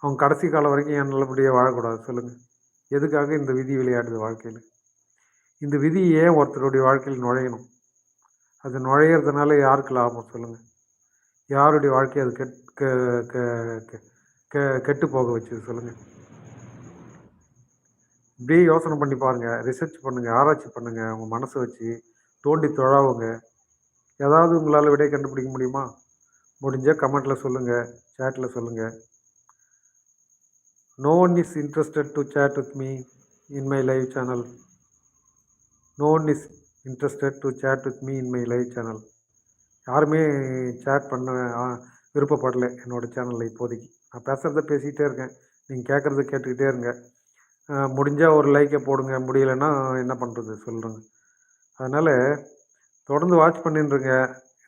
அவங்க கடைசி காலம் வரைக்கும் ஏன் நல்லபடியாக வாழக்கூடாது சொல்லுங்கள். எதுக்காக இந்த விதி விளையாடுது வாழ்க்கையில்? இந்த விதி ஏன் ஒருத்தருடைய வாழ்க்கையில் நுழையணும்? அது நுழையிறதுனால யாருக்கு லாபம் சொல்லுங்கள். யாருடைய வாழ்க்கையை அது கெட்டு போக வச்சுது சொல்லுங்கள். இப்படியே யோசனை பண்ணி பாருங்கள், ரிசர்ச் பண்ணுங்கள், ஆராய்ச்சி பண்ணுங்கள், உங்கள் மனசை வச்சு தோண்டி தொழாவுங்க. ஏதாவது உங்களால் விடை கண்டுபிடிக்க முடியுமா? முடிஞ்சால் கமெண்ட்டில் சொல்லுங்கள், சேட்டில் சொல்லுங்கள். No one is interested to chat with me in my live channel. No one is interested to chat with me in my live channel. யாருமே சேட் பண்ண விருப்பப்படலை என்னோடய சேனலில் இப்போதைக்கு. நான் பேசுகிறத பேசிக்கிட்டே இருக்கேன், நீங்கள் கேட்குறத கேட்டுக்கிட்டே இருங்க. முடிஞ்சால் ஒரு லைக்கை போடுங்க, முடியலைன்னா என்ன பண்ணுறது சொல்கிறேங்க. அதனால் தொடர்ந்து வாட்ச் பண்ணிட்டுருங்க.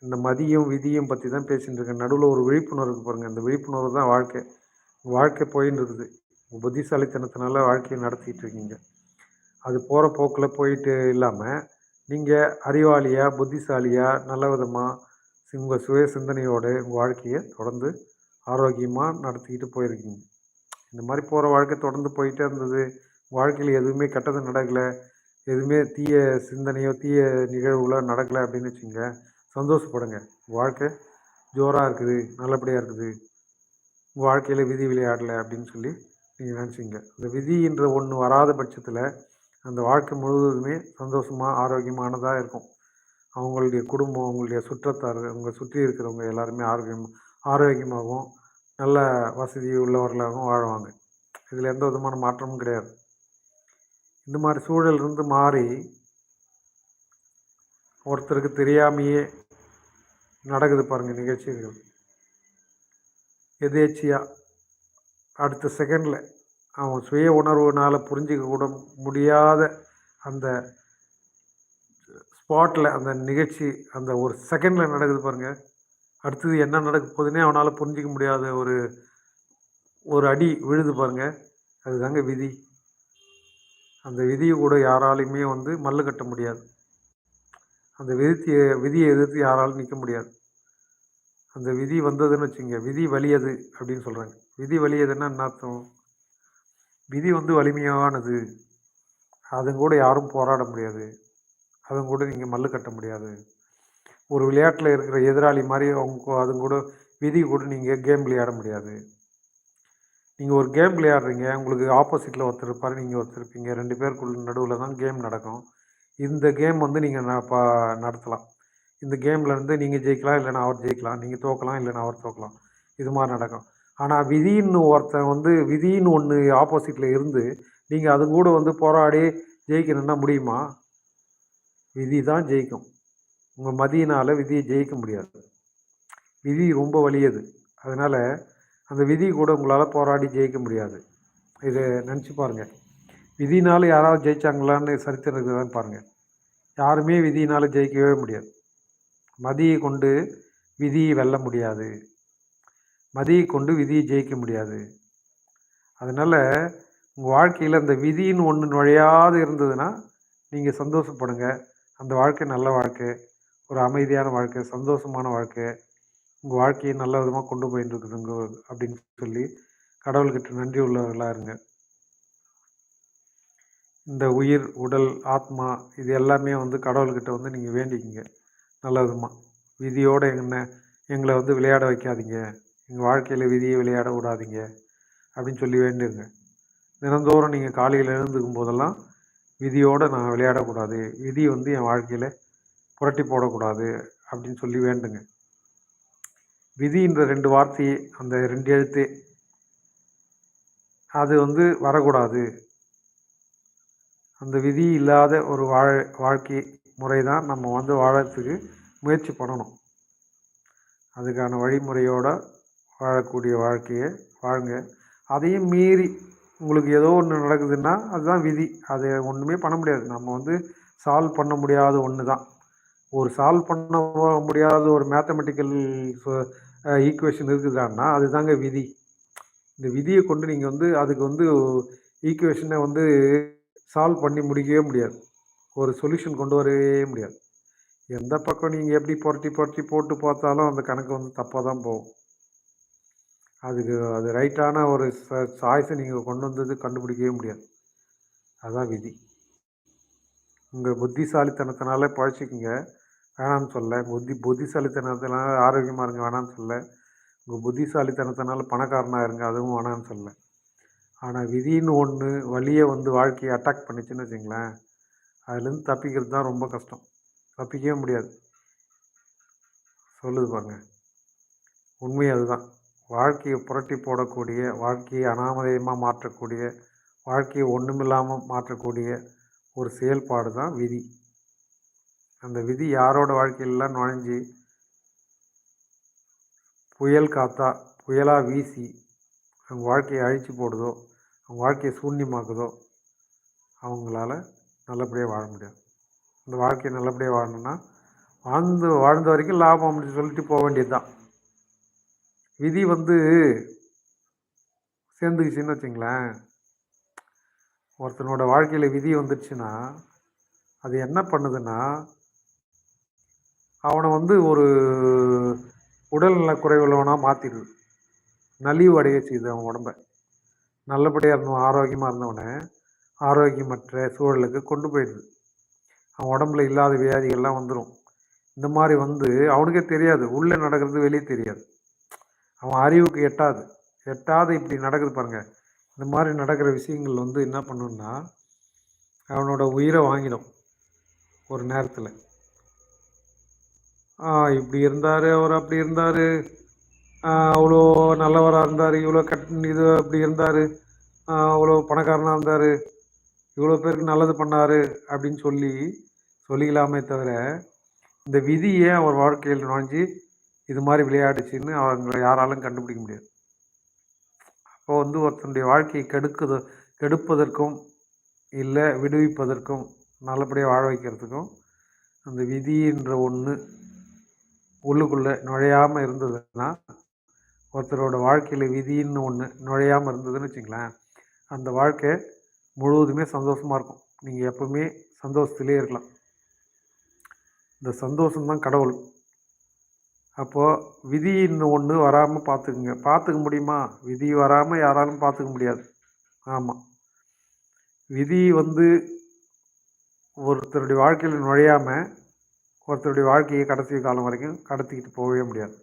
இந்த மதியும் விதியும் பற்றி தான் பேசிகிட்டுருக்கேன். நடுவில் ஒரு விழிப்புணர்வு பாருங்கள். அந்த விழிப்புணர்வு தான் வாழ்க்கை போயின்னு இருக்குது. புத்திசாலித்தனத்தினால வாழ்க்கையை நடத்திக்கிட்டு இருக்கீங்க. அது போகிற போக்கில் போயிட்டு இல்லாமல் நீங்கள் அறிவாளியாக, புத்திசாலியாக, நல்ல விதமாக உங்கள் சுய சிந்தனையோடு உங்கள் வாழ்க்கையை தொடர்ந்து ஆரோக்கியமாக நடத்திக்கிட்டு போயிருக்கீங்க. இந்த மாதிரி போகிற வாழ்க்கை தொடர்ந்து போயிட்டே இருந்தது, வாழ்க்கையில் எதுவுமே கெட்டது நடக்கலை, எதுவுமே தீய சிந்தனையோ தீய நிகழ்வுகளோ நடக்கலை அப்படின்னு வச்சுங்க, சந்தோஷப்படுங்க. வாழ்க்கை ஜோராக இருக்குது, நல்லபடியாக இருக்குது, உங்கள் வாழ்க்கையில் விதி விளையாடலை அப்படின்னு சொல்லி நீங்கள் நினச்சிங்க. இந்த விதின்ற ஒன்று வராத பட்சத்தில் அந்த வாழ்க்கை முழுவதுமே சந்தோஷமாக ஆரோக்கியமானதாக இருக்கும். அவங்களுடைய குடும்பம், அவங்களுடைய சுற்றத்தார், அவங்க சுற்றி இருக்கிறவங்க எல்லாருமே ஆரோக்கியமாகவும் நல்ல வசதி உள்ளவர்களாகவும் வாழ்வாங்க. இதில் எந்த விதமான மாற்றமும் கிடையாது. இந்த மாதிரி சூழல் இருந்து மாறி ஒருத்தருக்கு தெரியாமையே நடக்குது பாருங்கள் நிகழ்ச்சிகள். எதேச்சியாக அடுத்த செகண்டில் அவன் சுய உணர்வுனால் புரிஞ்சிக்க கூட முடியாத அந்த ஸ்பாட்டில் அந்த நிகழ்ச்சி அந்த ஒரு செகண்டில் நடக்குது பாருங்கள். அடுத்தது என்ன நடக்க போகுதுன்னே அவனால் புரிஞ்சிக்க முடியாத ஒரு அடி விழுது பாருங்கள். அதுதாங்க விதி. அந்த விதியை கூட யாராலையுமே மல்லு கட்ட முடியாது. அந்த விதியை எதிர்த்து யாராலும் நிற்க முடியாது. அந்த விதி வந்ததுன்னு வச்சுங்க, விதி வலியது அப்படின்னு சொல்கிறாங்க. விதி வலியதுன்னா என்ன அர்த்தம்? விதி வந்து வலிமையானது, அதுங்க கூட யாரும் போராட முடியாது, அதுங்க கூட நீங்கள் மல்லு கட்ட முடியாது. ஒரு விளையாட்டில் இருக்கிற எதிராளி மாதிரி அதுங்க கூட விதி கூட நீங்கள் கேம் விளையாட முடியாது. நீங்கள் ஒரு கேம் விளையாடுறீங்க, உங்களுக்கு ஆப்போசிட்டில் ஒருத்தர் இருப்பார், நீங்கள் ஒருத்தர் இருப்பீங்க, 2 பேருக்குள்ள நடுவில் தான் கேம் நடக்கும். இந்த கேம் வந்து நீங்கள் நடத்தலாம். இந்த கேமில் இருந்து நீங்கள் ஜெயிக்கலாம், இல்லைன்னா அவர் ஜெயிக்கலாம், நீங்கள் தோக்கலாம், இல்லைன்னா அவர் தோக்கலாம். இது மாதிரி நடக்கும். ஆனால் விதின்னு ஒருத்தன் வந்து விதின்னு ஒன்று ஆப்போசிட்டில் இருந்து நீங்கள் அது கூட வந்து போராடி ஜெயிக்கணும்னா முடியுமா? விதி தான் ஜெயிக்கும். உங்கள் மதியினால் விதியை ஜெயிக்க முடியாது. விதி ரொம்ப வலியது. அதனால் அந்த விதி கூட உங்களால் போராடி ஜெயிக்க முடியாது. இதை நினச்சி பாருங்கள். விதினால் யாராவது ஜெயிச்சாங்களான்னு சரித்திரம் இருக்குதான்னு பாருங்கள். யாருமே விதினால் ஜெயிக்கவே முடியாது. மதியை கொண்டு விதியை வெல்ல முடியாது, மதியை கொண்டு விதியை ஜெயிக்க முடியாது. அதனால் உங்கள் வாழ்க்கையில் அந்த விதின்னு ஒன்று நுழையாது இருந்ததுன்னா நீங்கள் சந்தோஷப்படுங்க. அந்த வாழ்க்கை நல்ல வாழ்க்கை, ஒரு அமைதியான வாழ்க்கை, சந்தோஷமான வாழ்க்கை, உங்கள் வாழ்க்கையை நல்ல விதமாக கொண்டு போயிட்டு இருக்குதுங்க அப்படின்னு சொல்லி கடவுள்கிட்ட நன்றி உள்ளவர்களாக இருங்க. இந்த உயிர், உடல், ஆத்மா இது எல்லாமே வந்து கடவுள்கிட்ட வந்து நீங்கள் வேண்டிக்கிங்க நல்ல விதமாக. விதியோடு எங்களை வந்து விளையாட வைக்காதீங்க, எங்கள் வாழ்க்கையில் விதியை விளையாட விடாதீங்க அப்படின்னு சொல்லி வேண்டுங்க. தினந்தோறும் நீங்கள் காலையில் எழுந்துக்கும் போதெல்லாம் விதியோடு நான் விளையாடக்கூடாது, விதி வந்து என் வாழ்க்கையில் புரட்டி போடக்கூடாது அப்படின்னு சொல்லி வேண்டுங்க. விதின்ற 2 வார்த்தையே, அந்த 2 எழுத்தே அது வந்து வரக்கூடாது. அந்த விதி இல்லாத ஒரு வாழ்க்கை முறை தான் நம்ம வந்து வாழறதுக்கு முயற்சி பண்ணணும். அதுக்கான வழிமுறையோடு வாழக்கூடிய வாழ்க்கையை வாழுங்க. அதையும் மீறி உங்களுக்கு ஏதோ ஒன்று நடக்குதுன்னா அதுதான் விதி. அதை ஒன்றுமே பண்ண முடியாது. நம்ம வந்து சால்வ் பண்ண முடியாத ஒன்று தான். ஒரு சால்வ் பண்ண முடியாத ஒரு மேத்தமெட்டிக்கல் ஈக்குவேஷன் இருக்குதான்னா அதுதாங்க விதி. இந்த விதியை கொண்டு நீங்கள் வந்து அதுக்கு வந்து ஈக்குவேஷனை வந்து சால்வ் பண்ணி முடிக்கவே முடியாது, ஒரு சொல்யூஷன் கொண்டு வரவே முடியாது. எந்த பக்கம் நீங்கள் எப்படி புரட்டி போட்டு பார்த்தாலும் அந்த கணக்கு வந்து தப்பாக தான் போகும். அது ரைட்டான ஒரு சாய்ஸை நீங்கள் கொண்டு வந்தது கண்டுபிடிக்கவே முடியாது. அதுதான் விதி. உங்கள் புத்திசாலித்தனத்தினால பழச்சிக்குங்க, வேணான்னு சொல்ல. புத்திசாலித்தனத்தினால ஆரோக்கியமாக இருங்க, வேணான்னு சொல்ல. உங்கள் புத்திசாலித்தனத்தினால பணக்காரனாக இருங்க, அதுவும் வேணான்னு சொல்ல. ஆனால் விதின்னு ஒன்று வழியை வந்து வாழ்க்கையை அட்டாக் பண்ணிச்சுன்னு வச்சுங்களேன், அதுலேருந்து தப்பிக்கிறது தான் ரொம்ப கஷ்டம். தப்பிக்கவே முடியாது. சொல்லுது பாருங்க, உண்மை அதுதான். வாழ்க்கையை புரட்டி போடக்கூடிய, வாழ்க்கையை அனாமதயமாக மாற்றக்கூடிய, வாழ்க்கையை ஒன்றுமில்லாமல் மாற்றக்கூடிய ஒரு செயல்பாடு தான் விதி. அந்த விதி யாரோட வாழ்க்கையிலலாம் நுழைஞ்சி புயல் காத்தா புயலாக வீசி அவங்க வாழ்க்கையை அழித்து போடுதோ, அவங்க வாழ்க்கையை சூன்யமாக்குதோ, அவங்களால நல்லபடியாக வாழ முடியாது. இந்த வாழ்க்கையை நல்லபடியாக வாழணுன்னா வாழ்ந்த வரைக்கும் லாபம் அப்படின்னு சொல்லிட்டு போக வேண்டியது தான். விதி வந்து சேர்ந்துக்குச்சின்னு வச்சுங்களேன், ஒருத்தனோட வாழ்க்கையில் விதி வந்துடுச்சுன்னா அது என்ன பண்ணுதுன்னா, அவனை வந்து ஒரு உடல்நல குறைவுள்ளவனாக மாற்றிடுது, நலிவு அடைய செய்யுது. அவன் உடம்பை நல்லபடியாக இருந்தவன், ஆரோக்கியமாக இருந்தவனை ஆரோக்கியமற்ற சூழலுக்கு கொண்டு போயிடுது. அவன் உடம்புல இல்லாத வியாதிகள்லாம் வந்துடும். இந்த மாதிரி வந்து அவனுக்கே தெரியாது, உள்ளே நடக்கிறது வெளியே தெரியாது, அவன் அறிவுக்கு எட்டாது இப்படி நடக்குது பாருங்கள். இந்த மாதிரி நடக்கிற விஷயங்கள் வந்து என்ன பண்ணுன்னா அவனோட உயிரை வாங்கிடும் ஒரு நேரத்தில். இப்படி இருந்தார், அவர் அப்படி இருந்தார், அவ்வளோ நல்லவராக இருந்தார், இவ்வளோ இது அப்படி இருந்தார், அவ்வளோ பணக்காரனாக இருந்தார், இவ்வளோ பேருக்கு நல்லது பண்ணார் அப்படின்னு சொல்லிக்கலாமே தவிர, இந்த விதியை அவர் வாழ்க்கையில் நுழைஞ்சி இது மாதிரி விளையாடுச்சின்னு அவங்களை யாராலும் கண்டுபிடிக்க முடியாது. அப்போ வந்து ஒருத்தனுடைய வாழ்க்கையை கெடுப்பதற்கும் இல்லை விடுவிப்பதற்கும் நல்லபடியாக வாழ வைக்கிறதுக்கும் அந்த விதின்ற ஒன்று உள்ளுக்குள்ளே நுழையாமல் இருந்ததுன்னா, ஒருத்தரோட வாழ்க்கையில் விதின்னு ஒன்று நுழையாமல் இருந்ததுன்னு வச்சுங்களேன், அந்த வாழ்க்கை முழுவதுமே சந்தோஷமாக இருக்கும். நீங்கள் எப்பவுமே சந்தோஷத்திலே இருக்கலாம். இந்த சந்தோஷம்தான் கடவுள். அப்போது விதின்னு ஒன்று வராமல் பார்த்துக்குங்க. பார்த்துக்க முடியுமா? விதி வராமல் யாராலும் பார்த்துக்க முடியாது. ஆமாம். விதி வந்து ஒருத்தருடைய வாழ்க்கையில் நுழையாமல் ஒருத்தருடைய வாழ்க்கையை கடைசி காலம் வரைக்கும் கடத்திக்கிட்டு போகவே முடியாது.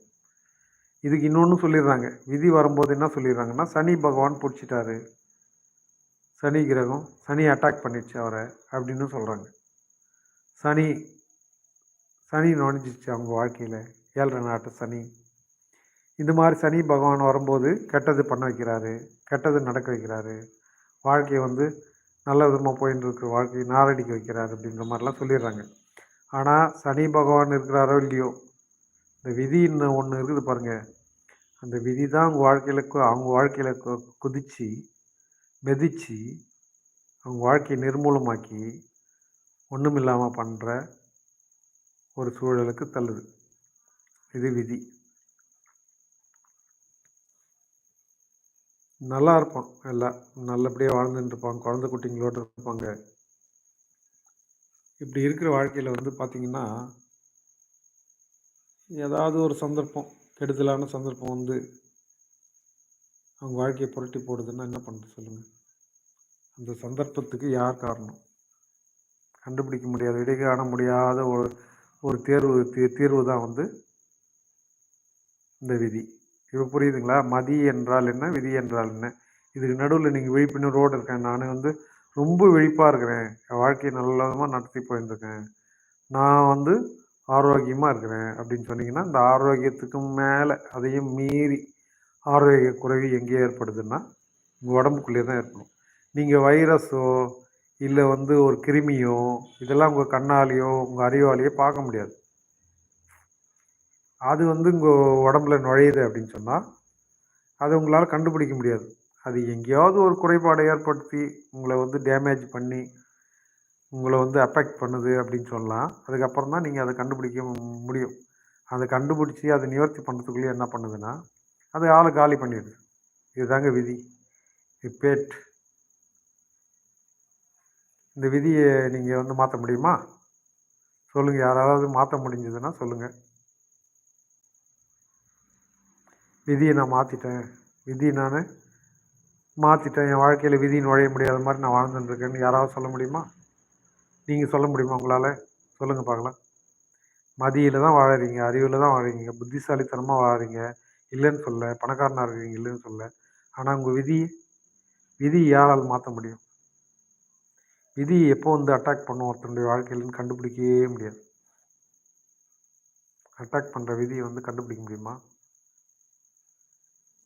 இதுக்கு இன்னொன்று சொல்லிடுறாங்க. விதி வரும்போது என்ன சொல்லிடுறாங்கன்னா, சனி பகவான் பிடிச்சிட்டாரு, சனி கிரகம் சனி அட்டாக் பண்ணிடுச்சு அவரை அப்படின்னு சொல்கிறாங்க. சனி சனி நுழைஞ்சிச்சு அவங்க வாழ்க்கையில், 7 நாட்டு சனி. இந்த மாதிரி சனி பகவான் வரும்போது கெட்டது பண்ண வைக்கிறாரு, கெட்டது நடக்க வைக்கிறாரு, வாழ்க்கையை வந்து நல்ல விதமாக போயின்னு இருக்கிற வாழ்க்கையை நாரடிக்க வைக்கிறாரு அப்படின்ற மாதிரிலாம் சொல்லிடுறாங்க. ஆனால் சனி பகவான் இருக்கிறாரோ இல்லையோ, இந்த விதின்னு ஒன்று இருக்குது பாருங்கள், அந்த விதி தான் அவங்க வாழ்க்கையில் குதித்து மெதித்து அவங்க வாழ்க்கையை நிர்மூலமாக்கி ஒன்றும் இல்லாமல் பண்ணுற ஒரு சூழலுக்கு தள்ளுது. இது விதி. நல்லா இருப்பான், எல்லாம் நல்லபடியாக வாழ்ந்துட்டு இருப்பாங்க, குழந்தை குட்டிங்களோடு இருப்பாங்க. இப்படி இருக்கிற வாழ்க்கையில் வந்து பார்த்திங்கன்னா, ஏதாவது ஒரு சந்தர்ப்பம், கெடுதலான சந்தர்ப்பம் வந்து அவங்க வாழ்க்கையை புரட்டி போடுதுன்னா என்ன பண்ணுறது சொல்லுங்கள்? அந்த சந்தர்ப்பத்துக்கு யார் காரணம்? கண்டுபிடிக்க முடியாத, விடை காண முடியாத ஒரு தீர்வு தான் வந்து இந்த விதி. இப்போ புரியுதுங்களா? மதி என்றால் என்ன, விதி என்றால் என்ன? இதுக்கு நடுவில் நீங்கள் விழிப்புணர்வோடு இருக்கேன், நான் வந்து ரொம்ப விழிப்பாக இருக்கிறேன், என் வாழ்க்கையை நல்ல விதமாக நடத்தி போயிருந்துருக்கேன், நான் வந்து ஆரோக்கியமாக இருக்கிறேன் அப்படின்னு சொன்னீங்கன்னா, இந்த ஆரோக்கியத்துக்கு மேலே அதையும் மீறி ஆரோக்கிய குறைவு எங்கே ஏற்படுதுன்னா உங்கள் உடம்புக்குள்ளே தான் ஏற்படும். நீங்கள் வைரஸோ இல்லை வந்து ஒரு கிருமியோ இதெல்லாம் உங்கள் கண்ணாலேயோ உங்கள் அறிவாலேயோ பார்க்க முடியாது. அது வந்து உங்கள் உடம்புல நுழையுது அப்படின்னு சொன்னால் அதை உங்களால் கண்டுபிடிக்க முடியாது. அது எங்கேயாவது ஒரு குறைபாடை ஏற்படுத்தி உங்களை வந்து டேமேஜ் பண்ணி உங்களை வந்து அஃபெக்ட் பண்ணுது அப்படின்னு சொல்லலாம். அதுக்கப்புறம் தான் நீங்கள் அதை கண்டுபிடிக்க முடியும். அதை கண்டுபிடிச்சி அதை நிவர்த்தி பண்ணுறதுக்குள்ளேயே என்ன பண்ணுதுன்னா அது ஆளை காலி பண்ணிடுது. இதுதாங்க விதி. பேட். இந்த விதியை நீங்கள் வந்து மாற்ற முடியுமா சொல்லுங்கள்? யாராவது மாற்ற முடிஞ்சதுன்னா சொல்லுங்கள். விதியை நான் மாற்றிட்டேன், விதியை நான் மாற்றிட்டேன், என் வாழ்க்கையில் விதி நுழைய முடியாத மாதிரி நான் வாழ்ந்துட்டுருக்கேன்னு யாராவது சொல்ல முடியுமா? நீங்கள் சொல்ல முடியுமா உங்களால்? சொல்லுங்கள் பார்க்கலாம். மதியில் தான் வாழறீங்க, அறிவில் தான் வாழறீங்க, புத்திசாலித்தனமாக வாழறீங்க, இல்லைன்னு சொல்ல, பணக்காரனாக இருக்கிறீங்க இல்லைன்னு சொல்ல. ஆனால் உங்கள் விதி யாரால் மாற்ற முடியும்? விதி எப்போ வந்து அட்டாக் பண்ணும் ஒருத்தனுடைய வாழ்க்கையிலன்னு கண்டுபிடிக்கவே முடியாது. அட்டாக் பண்ணுற விதியை வந்து கண்டுபிடிக்க முடியுமா?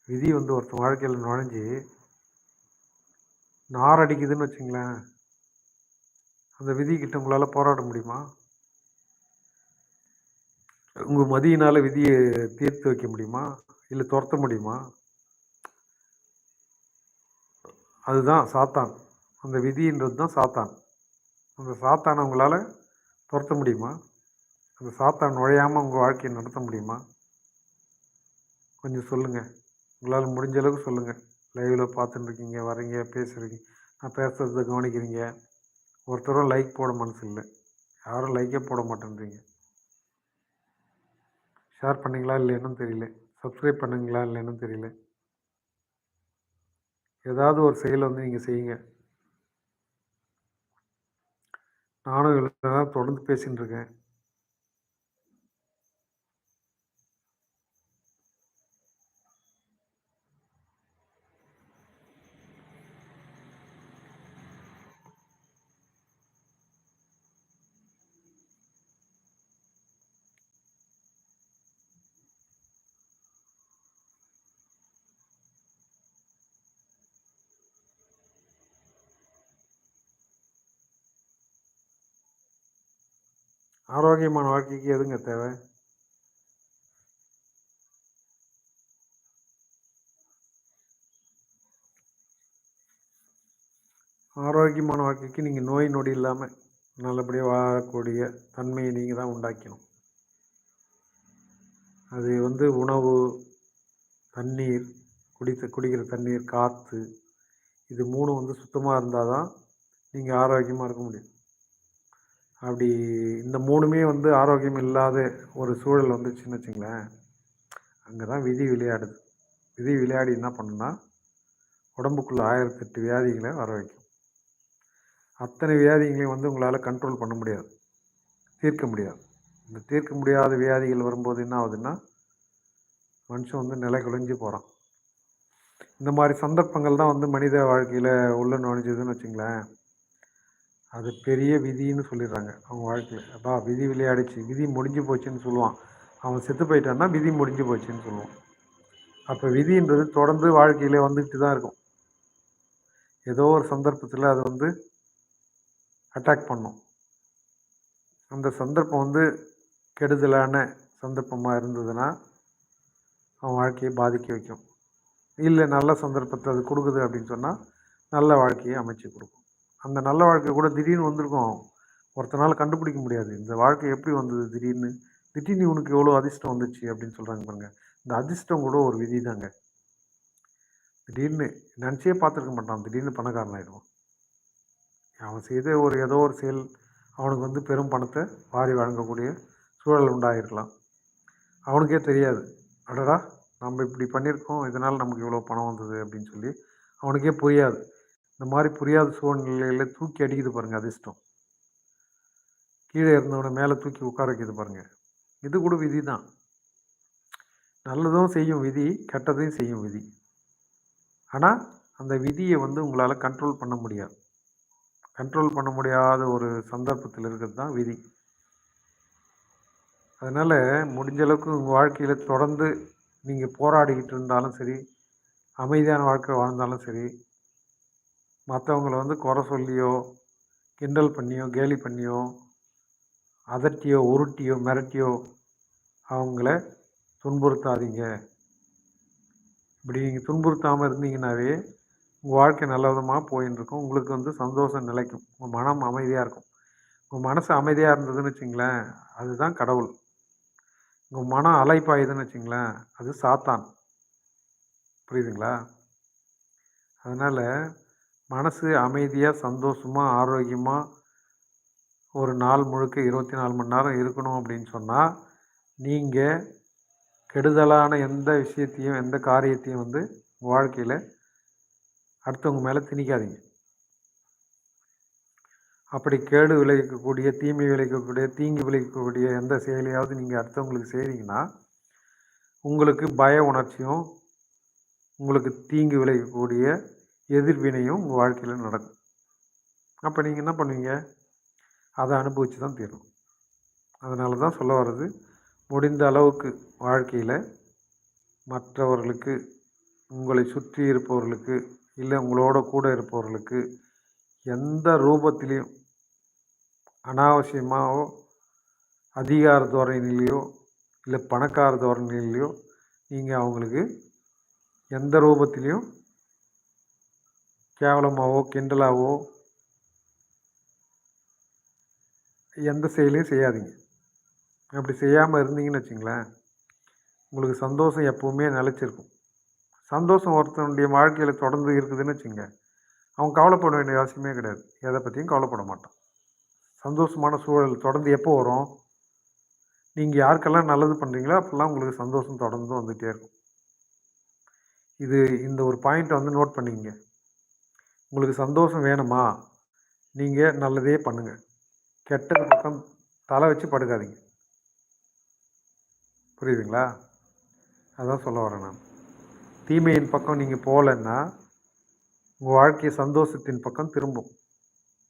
விதி வந்து ஒருத்தன் வாழ்க்கையில் நுழைஞ்சி நாரடிக்குதுன்னு வச்சுங்களேன், அந்த விதிக்கிட்ட உங்களால் போராட முடியுமா? உங்கள் மதியினால் விதியை தீர்த்து வைக்க முடியுமா? இல்லை துரத்த முடியுமா? அதுதான் சாத்தான். அந்த விதின்றது தான் சாத்தான். அந்த சாத்தானை உங்களால் துரத்த முடியுமா? அந்த சாத்தான் நுழையாமல் உங்கள் வாழ்க்கையை நடத்த முடியுமா? கொஞ்சம் சொல்லுங்கள். உங்களால் முடிஞ்ச அளவுக்கு சொல்லுங்கள். லைவில் பார்த்துட்டுருக்கீங்க, வரீங்க, பேசுகிறீங்க, நான் பேசுகிறத கவனிக்கிறீங்க. ஒருத்தரும் லைக் போட மனசு இல்லை, யாரும் லைக்கே போட மாட்டேன்றீங்க. ஷேர் பண்ணிங்களா இல்லைன்னு தெரியல, சப்ஸ்கிரைப் பண்ணுங்களா இல்லைன்னு தெரியல. ஏதாவது ஒரு செயல் வந்து நீங்கள் செய்யுங்க. நானும் இவ்வளோ நேரம் தொடர்ந்து பேசின்னு இருக்கேன். ஆரோக்கியமான வாழ்க்கைக்கு எதுங்க தேவை? ஆரோக்கியமான வாழ்க்கைக்கு நீங்கள் நோய் நொடி இல்லாமல் நல்லபடியாக வாழக்கூடிய தன்மையை நீங்கள் தான் உண்டாக்கணும். அது வந்து உணவு, தண்ணீர், குடிக்கிற தண்ணீர், காற்று, இது 3 வந்து சுத்தமாக இருந்தால் தான் நீங்கள் ஆரோக்கியமாக இருக்க முடியும். அப்படி இந்த 3மே வந்து ஆரோக்கியம் இல்லாத ஒரு சூழல் வந்துச்சுன்னு வச்சுங்களேன், அங்கே தான் விதி விளையாடுது. விதி விளையாடி என்ன பண்ணுன்னா, உடம்புக்குள்ளே 1008 வியாதிகளை வர வைக்கும். அத்தனை வியாதிகளையும் வந்து உங்களால் கண்ட்ரோல் பண்ண முடியாது, தீர்க்க முடியாது. இந்த தீர்க்க முடியாத வியாதிகள் வரும்போது என்ன ஆகுதுன்னா, மனுஷன் வந்து நிலை குலைஞ்சு போகிறான். இந்த மாதிரி சந்தர்ப்பங்கள் தான் வந்து மனித வாழ்க்கையில் உள்ள நுழைஞ்சதுன்னு வச்சுங்களேன். அது பெரிய விதின்னு சொல்லிடுறாங்க அவங்க வாழ்க்கையில். அப்பா விதி விளையாடிச்சு, விதி முடிஞ்சு போச்சுன்னு சொல்லுவான். அவன் செத்து போயிட்டான்னா விதி முடிஞ்சு போச்சுன்னு சொல்லுவான். அப்போ விதின்றது தொடர்ந்து வாழ்க்கையில் வந்துக்கிட்டு தான் இருக்கும். ஏதோ ஒரு சந்தர்ப்பத்தில் அது வந்து அட்டாக் பண்ணும். அந்த சந்தர்ப்பம் வந்து கெடுதலான சந்தர்ப்பமாக இருந்ததுன்னா அவன் வாழ்க்கையை பாதிக்க வைக்கும். இல்லை நல்ல சந்தர்ப்பத்தை அது கொடுக்குது அப்படின்னு சொன்னால் நல்ல வாழ்க்கையை அமைச்சு கொடுக்கும். அந்த நல்ல வாழ்க்கை கூட திடீர்னு வந்திருக்கும். ஒருத்தனால் கண்டுபிடிக்க முடியாது இந்த வாழ்க்கை எப்படி வந்தது திடீர்னு. திடீர்னு இவனுக்கு எவ்வளோ அதிர்ஷ்டம் வந்துச்சு அப்படின்னு சொல்கிறாங்க பாருங்க. இந்த அதிர்ஷ்டம் கூட ஒரு விதி தாங்க. திடீர்னு நினச்சே பார்த்துருக்க மாட்டான், திடீர்னு பணக்காரன் ஆகிடுவான். அவன் செய்த ஏதோ ஒரு செயல் அவனுக்கு வந்து பெரும் பணத்தை வாரி வழங்கக்கூடிய சூழல் உண்டாகிருக்கலாம். அவனுக்கே தெரியாது, அடடா நம்ம இப்படி பண்ணியிருக்கோம், இதனால் நமக்கு இவ்வளோ பணம் வந்தது அப்படின்னு சொல்லி அவனுக்கே புரியாது. இந்த மாதிரி புரியாத சூழ்நிலையில் தூக்கி அடிக்குது பாருங்கள் அதிர்ஷ்டம். கீழே இருந்தவனை மேலே தூக்கி உட்கார வைக்கிது பாருங்கள். இது கூட விதி தான். நல்லதும் செய்யும் விதி, கெட்டதையும் செய்யும் விதி. ஆனால் அந்த விதியை வந்து உங்களால் கண்ட்ரோல் பண்ண முடியாது. கண்ட்ரோல் பண்ண முடியாத ஒரு சந்தர்ப்பத்தில் இருக்கிறது தான் விதி. அதனால் முடிஞ்ச அளவுக்கு உங்கள் வாழ்க்கையில் தொடர்ந்து நீங்கள் போராடிக்கிட்டு இருந்தாலும் சரி, அமைதியான வாழ்க்கை வாழ்ந்தாலும் சரி, மற்றவங்களை வந்து குறை சொல்லியோ கிண்டல் பண்ணியோ கேலி பண்ணியோ அதட்டியோ உருட்டியோ மிரட்டியோ அவங்கள துன்புறுத்தாதீங்க. இப்படி நீங்கள் துன்புறுத்தாமல் இருந்தீங்கன்னாவே உங்கள் வாழ்க்கை நல்ல விதமாக போயின்னு இருக்கும். உங்களுக்கு வந்து சந்தோஷம் நிலைக்கும், உங்கள் மனம் அமைதியாக இருக்கும். உங்கள் மனசு அமைதியாக இருந்ததுன்னு வச்சிங்களேன், அதுதான் கடவுள். உங்கள் மனம் அலைப்பாயுதுன்னு வச்சிங்களேன், அது சாத்தான். புரியுதுங்களா? அதனால் மனசு அமைதியாக சந்தோஷமாக ஆரோக்கியமாக ஒரு நாள் முழுக்க 24 மணி நேரம் இருக்கணும் அப்படின்னு சொன்னால், நீங்கள் கெடுதலான எந்த விஷயத்தையும் எந்த காரியத்தையும் வந்து வாழ்க்கையில் அடுத்தவங்க மேலே திணிக்காதீங்க. அப்படி கேடு விளைவிக்கக்கூடிய, தீமை விளைவிக்கக்கூடிய, தீங்கு விளைவிக்கக்கூடிய எந்த செயலையாவது நீங்கள் அடுத்தவங்களுக்கு செய்கிறீங்கன்னா, உங்களுக்கு பய உணர்ச்சியும் உங்களுக்கு தீங்கு விளைவிக்கக்கூடிய எதிர்வினையும் உங்கள் வாழ்க்கையில் நடக்கும். அப்போ நீங்கள் என்ன பண்ணுவீங்க? அதை அனுபவித்து தான் தீரும். அதனால தான் சொல்ல வர்றது, முடிந்த அளவுக்கு வாழ்க்கையில் மற்றவர்களுக்கு, உங்களை சுற்றி இருப்பவர்களுக்கு, இல்லை உங்களோட கூட இருப்பவர்களுக்கு எந்த ரூபத்திலையும் அனாவசியமாகவோ அதிகார தோரணையிலையோ இல்லை பணக்கார தோரணையிலையோ நீங்கள் அவங்களுக்கு எந்த ரூபத்திலையும் கேவலமாகவோ கிண்டலாகவோ எந்த செயலையும் செய்யாதீங்க. அப்படி செய்யாமல் இருந்தீங்கன்னு வச்சுங்களேன், உங்களுக்கு சந்தோஷம் எப்போவுமே நிலச்சிருக்கும். சந்தோஷம் ஒருத்தனுடைய வாழ்க்கையில் தொடர்ந்து இருக்குதுன்னு வச்சுங்க, அவன் கவலைப்பட வேண்டிய அவசியமே கிடையாது. எதை பற்றியும் கவலைப்பட மாட்டான். சந்தோஷமான சூழல் தொடர்ந்து எப்போ வரும்? நீங்கள் யாருக்கெல்லாம் நல்லது பண்ணுறீங்களோ அப்போல்லாம் உங்களுக்கு சந்தோஷம் தொடர்ந்து வந்துகிட்டே இருக்கும். இந்த ஒரு பாயிண்ட்டை வந்து நோட் பண்ணிக்கங்க. உங்களுக்கு சந்தோஷம் வேணுமா, நீங்கள் நல்லதே பண்ணுங்கள். கெட்டது பக்கம் தலை வச்சு படுக்காதீங்க. புரியுதுங்களா? அதான் சொல்ல வரேன் நான். தீமையின் பக்கம் நீங்கள் போகலன்னா உங்கள் வாழ்க்கை சந்தோஷத்தின் பக்கம் திரும்பும்.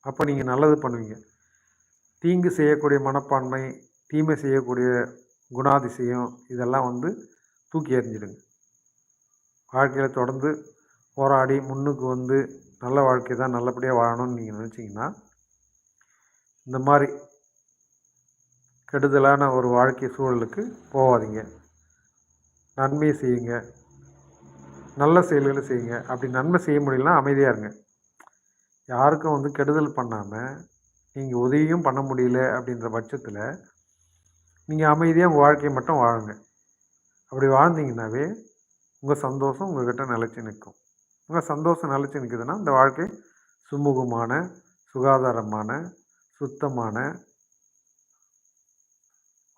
அப்போ நீங்கள் நல்லது பண்ணுவீங்க. தீங்கு செய்யக்கூடிய மனப்பான்மை, தீமை செய்யக்கூடிய குணாதிசயம், இதெல்லாம் வந்து தூக்கி எறிஞ்சிடுங்க. வாழ்க்கையில் தொடர்ந்து போராடி முன்னுக்கு வந்து நல்ல வாழ்க்கை தான் நல்லபடியாக வாழணும்னு நீங்கள் நினச்சிங்கன்னா, இந்த மாதிரி கெடுதலான ஒரு வாழ்க்கை சூழலுக்கு போகாதீங்க. நன்மையை செய்யுங்க, நல்ல செயல்களை செய்யுங்க. அப்படி நன்மை செய்ய முடியலன்னா அமைதியாக இருங்க. யாருக்கும் வந்து கெடுதல் பண்ணாமல் நீங்கள் உதவியும் பண்ண முடியல அப்படின்ற பட்சத்தில் நீங்கள் அமைதியாக உங்கள் வாழ்க்கையை மட்டும் வாழுங்க. அப்படி வாழ்ந்தீங்கன்னாவே உங்கள் சந்தோஷம் உங்கள்கிட்ட நிலச்சி நிற்கும். உங்கள் சந்தோஷம் நிலச்சி நிற்குதுன்னா இந்த வாழ்க்கை சுமூகமான, சுகாதாரமான, சுத்தமான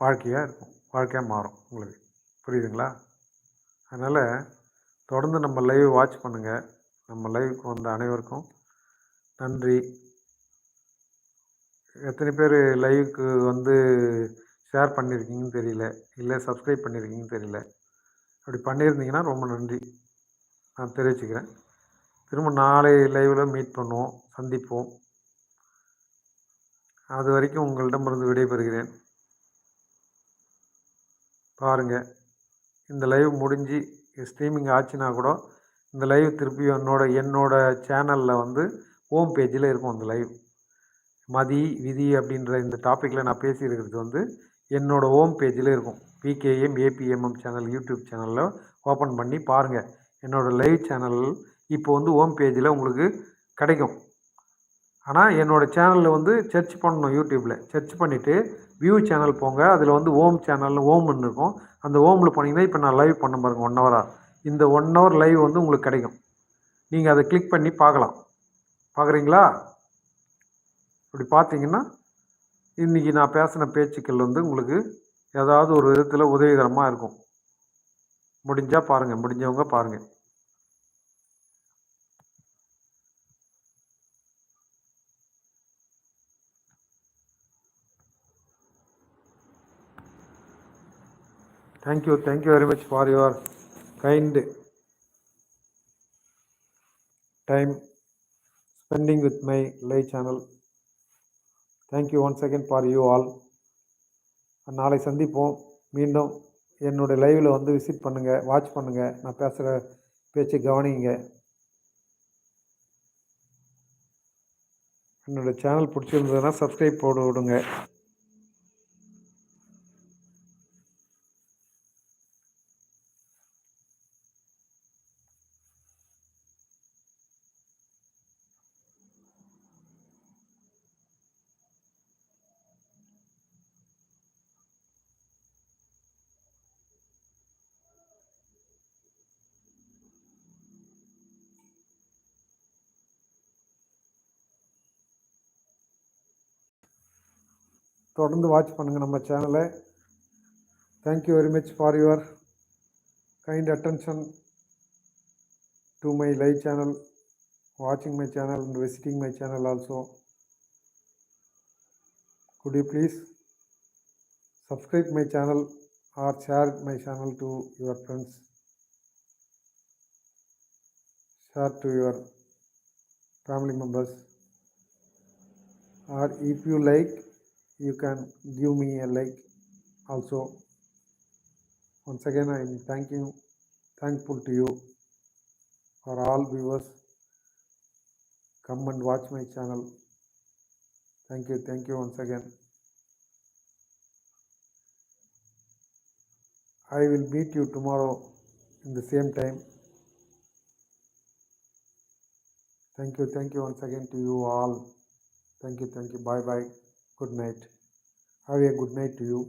வாழ்க்கையாக இருக்கும். வாழ்க்கையாக மாறும் உங்களுக்கு. புரியுதுங்களா? அதனால் தொடர்ந்து நம்ம லைவ் வாட்ச் பண்ணுங்கள். நம்ம லைவுக்கு வந்த அனைவருக்கும் நன்றி. எத்தனை பேர் லைவுக்கு வந்து ஷேர் பண்ணியிருக்கீங்கன்னு தெரியல, இல்லை சப்ஸ்கிரைப் பண்ணியிருக்கீங்கன்னு தெரியல. அப்படி பண்ணியிருந்தீங்கன்னா ரொம்ப நன்றி நான் தெரிவிச்சுக்கிறேன். திரும்ப நாளை லைவில் மீட் பண்ணுவோம், சந்திப்போம். அது வரைக்கும் உங்களிடமிருந்து விடைபெறுகிறேன். பாருங்கள், இந்த லைவ் முடிஞ்சு ஸ்ட்ரீமிங் ஆச்சுன்னா கூட இந்த லைவ் திருப்பி என்னோட சேனலில் வந்து ஹோம் பேஜில் இருக்கும். அந்த லைவ் மதி விதி அப்படின்ற இந்த டாப்பிக்கில் நான் பேசியிருக்கிறது வந்து என்னோடய ஹோம் பேஜில் இருக்கும். பிகேஎம் ஏபிஎம்எம் சேனல் யூடியூப் சேனலில் ஓப்பன் பண்ணி பாருங்கள். என்னோடய லைவ் சேனல் இப்போ வந்து ஹோம் பேஜில் உங்களுக்கு கிடைக்கும். ஆனால் என்னோடய சேனலில் வந்து சர்ச் பண்ணணும். யூடியூப்பில் சர்ச் பண்ணிவிட்டு வியூ சேனல் போங்க. அதில் வந்து ஹோம் சேனல் ஹோம்னு இருக்கும். அந்த ஹோமில் போனீங்கன்னா இப்போ நான் லைவ் பண்ண பாருங்கள் 1 ஹவராக. இந்த 1 ஹவர் லைவ் வந்து உங்களுக்கு கிடைக்கும். நீங்கள் அதை கிளிக் பண்ணி பார்க்கலாம். பார்க்குறீங்களா? இப்படி பார்த்தீங்கன்னா இன்றைக்கி நான் பேசின பேச்சுக்கள் வந்து உங்களுக்கு ஏதாவது ஒரு விதத்தில் உதவிகரமாக இருக்கும். முடிஞ்சால் பாருங்கள், முடிஞ்சவங்க பாருங்கள். Thank you very much for your kind time spending with my live channel. Thank you once again for you all. நாளை சந்திப்போம். மீண்டும் என்னோடய லைவில் வந்து விசிட் பண்ணுங்கள், வாட்ச் பண்ணுங்கள். நான் பேசுகிற பேச்சு கவனிங்க. என்னோடய சேனல் பிடிச்சிருந்ததுன்னா சப்ஸ்கிரைப் போட்டு விடுங்க. தொடர்ந்து வாட்ச் பண்ணுங்கள் நம்ம சேனலை. Thank you very much for your kind attention to my live channel, வாட்சிங் my channel and visiting my channel also. Could you please subscribe my channel or share my channel to your friends, share to your family members, or if you like you can give me a like also. Once again I am thankful to you for all viewers. Come and watch my channel. Thank you once again. I will meet you tomorrow in the same time. Thank you once again to you all. Thank you. Bye. Good night. Have a good night to you.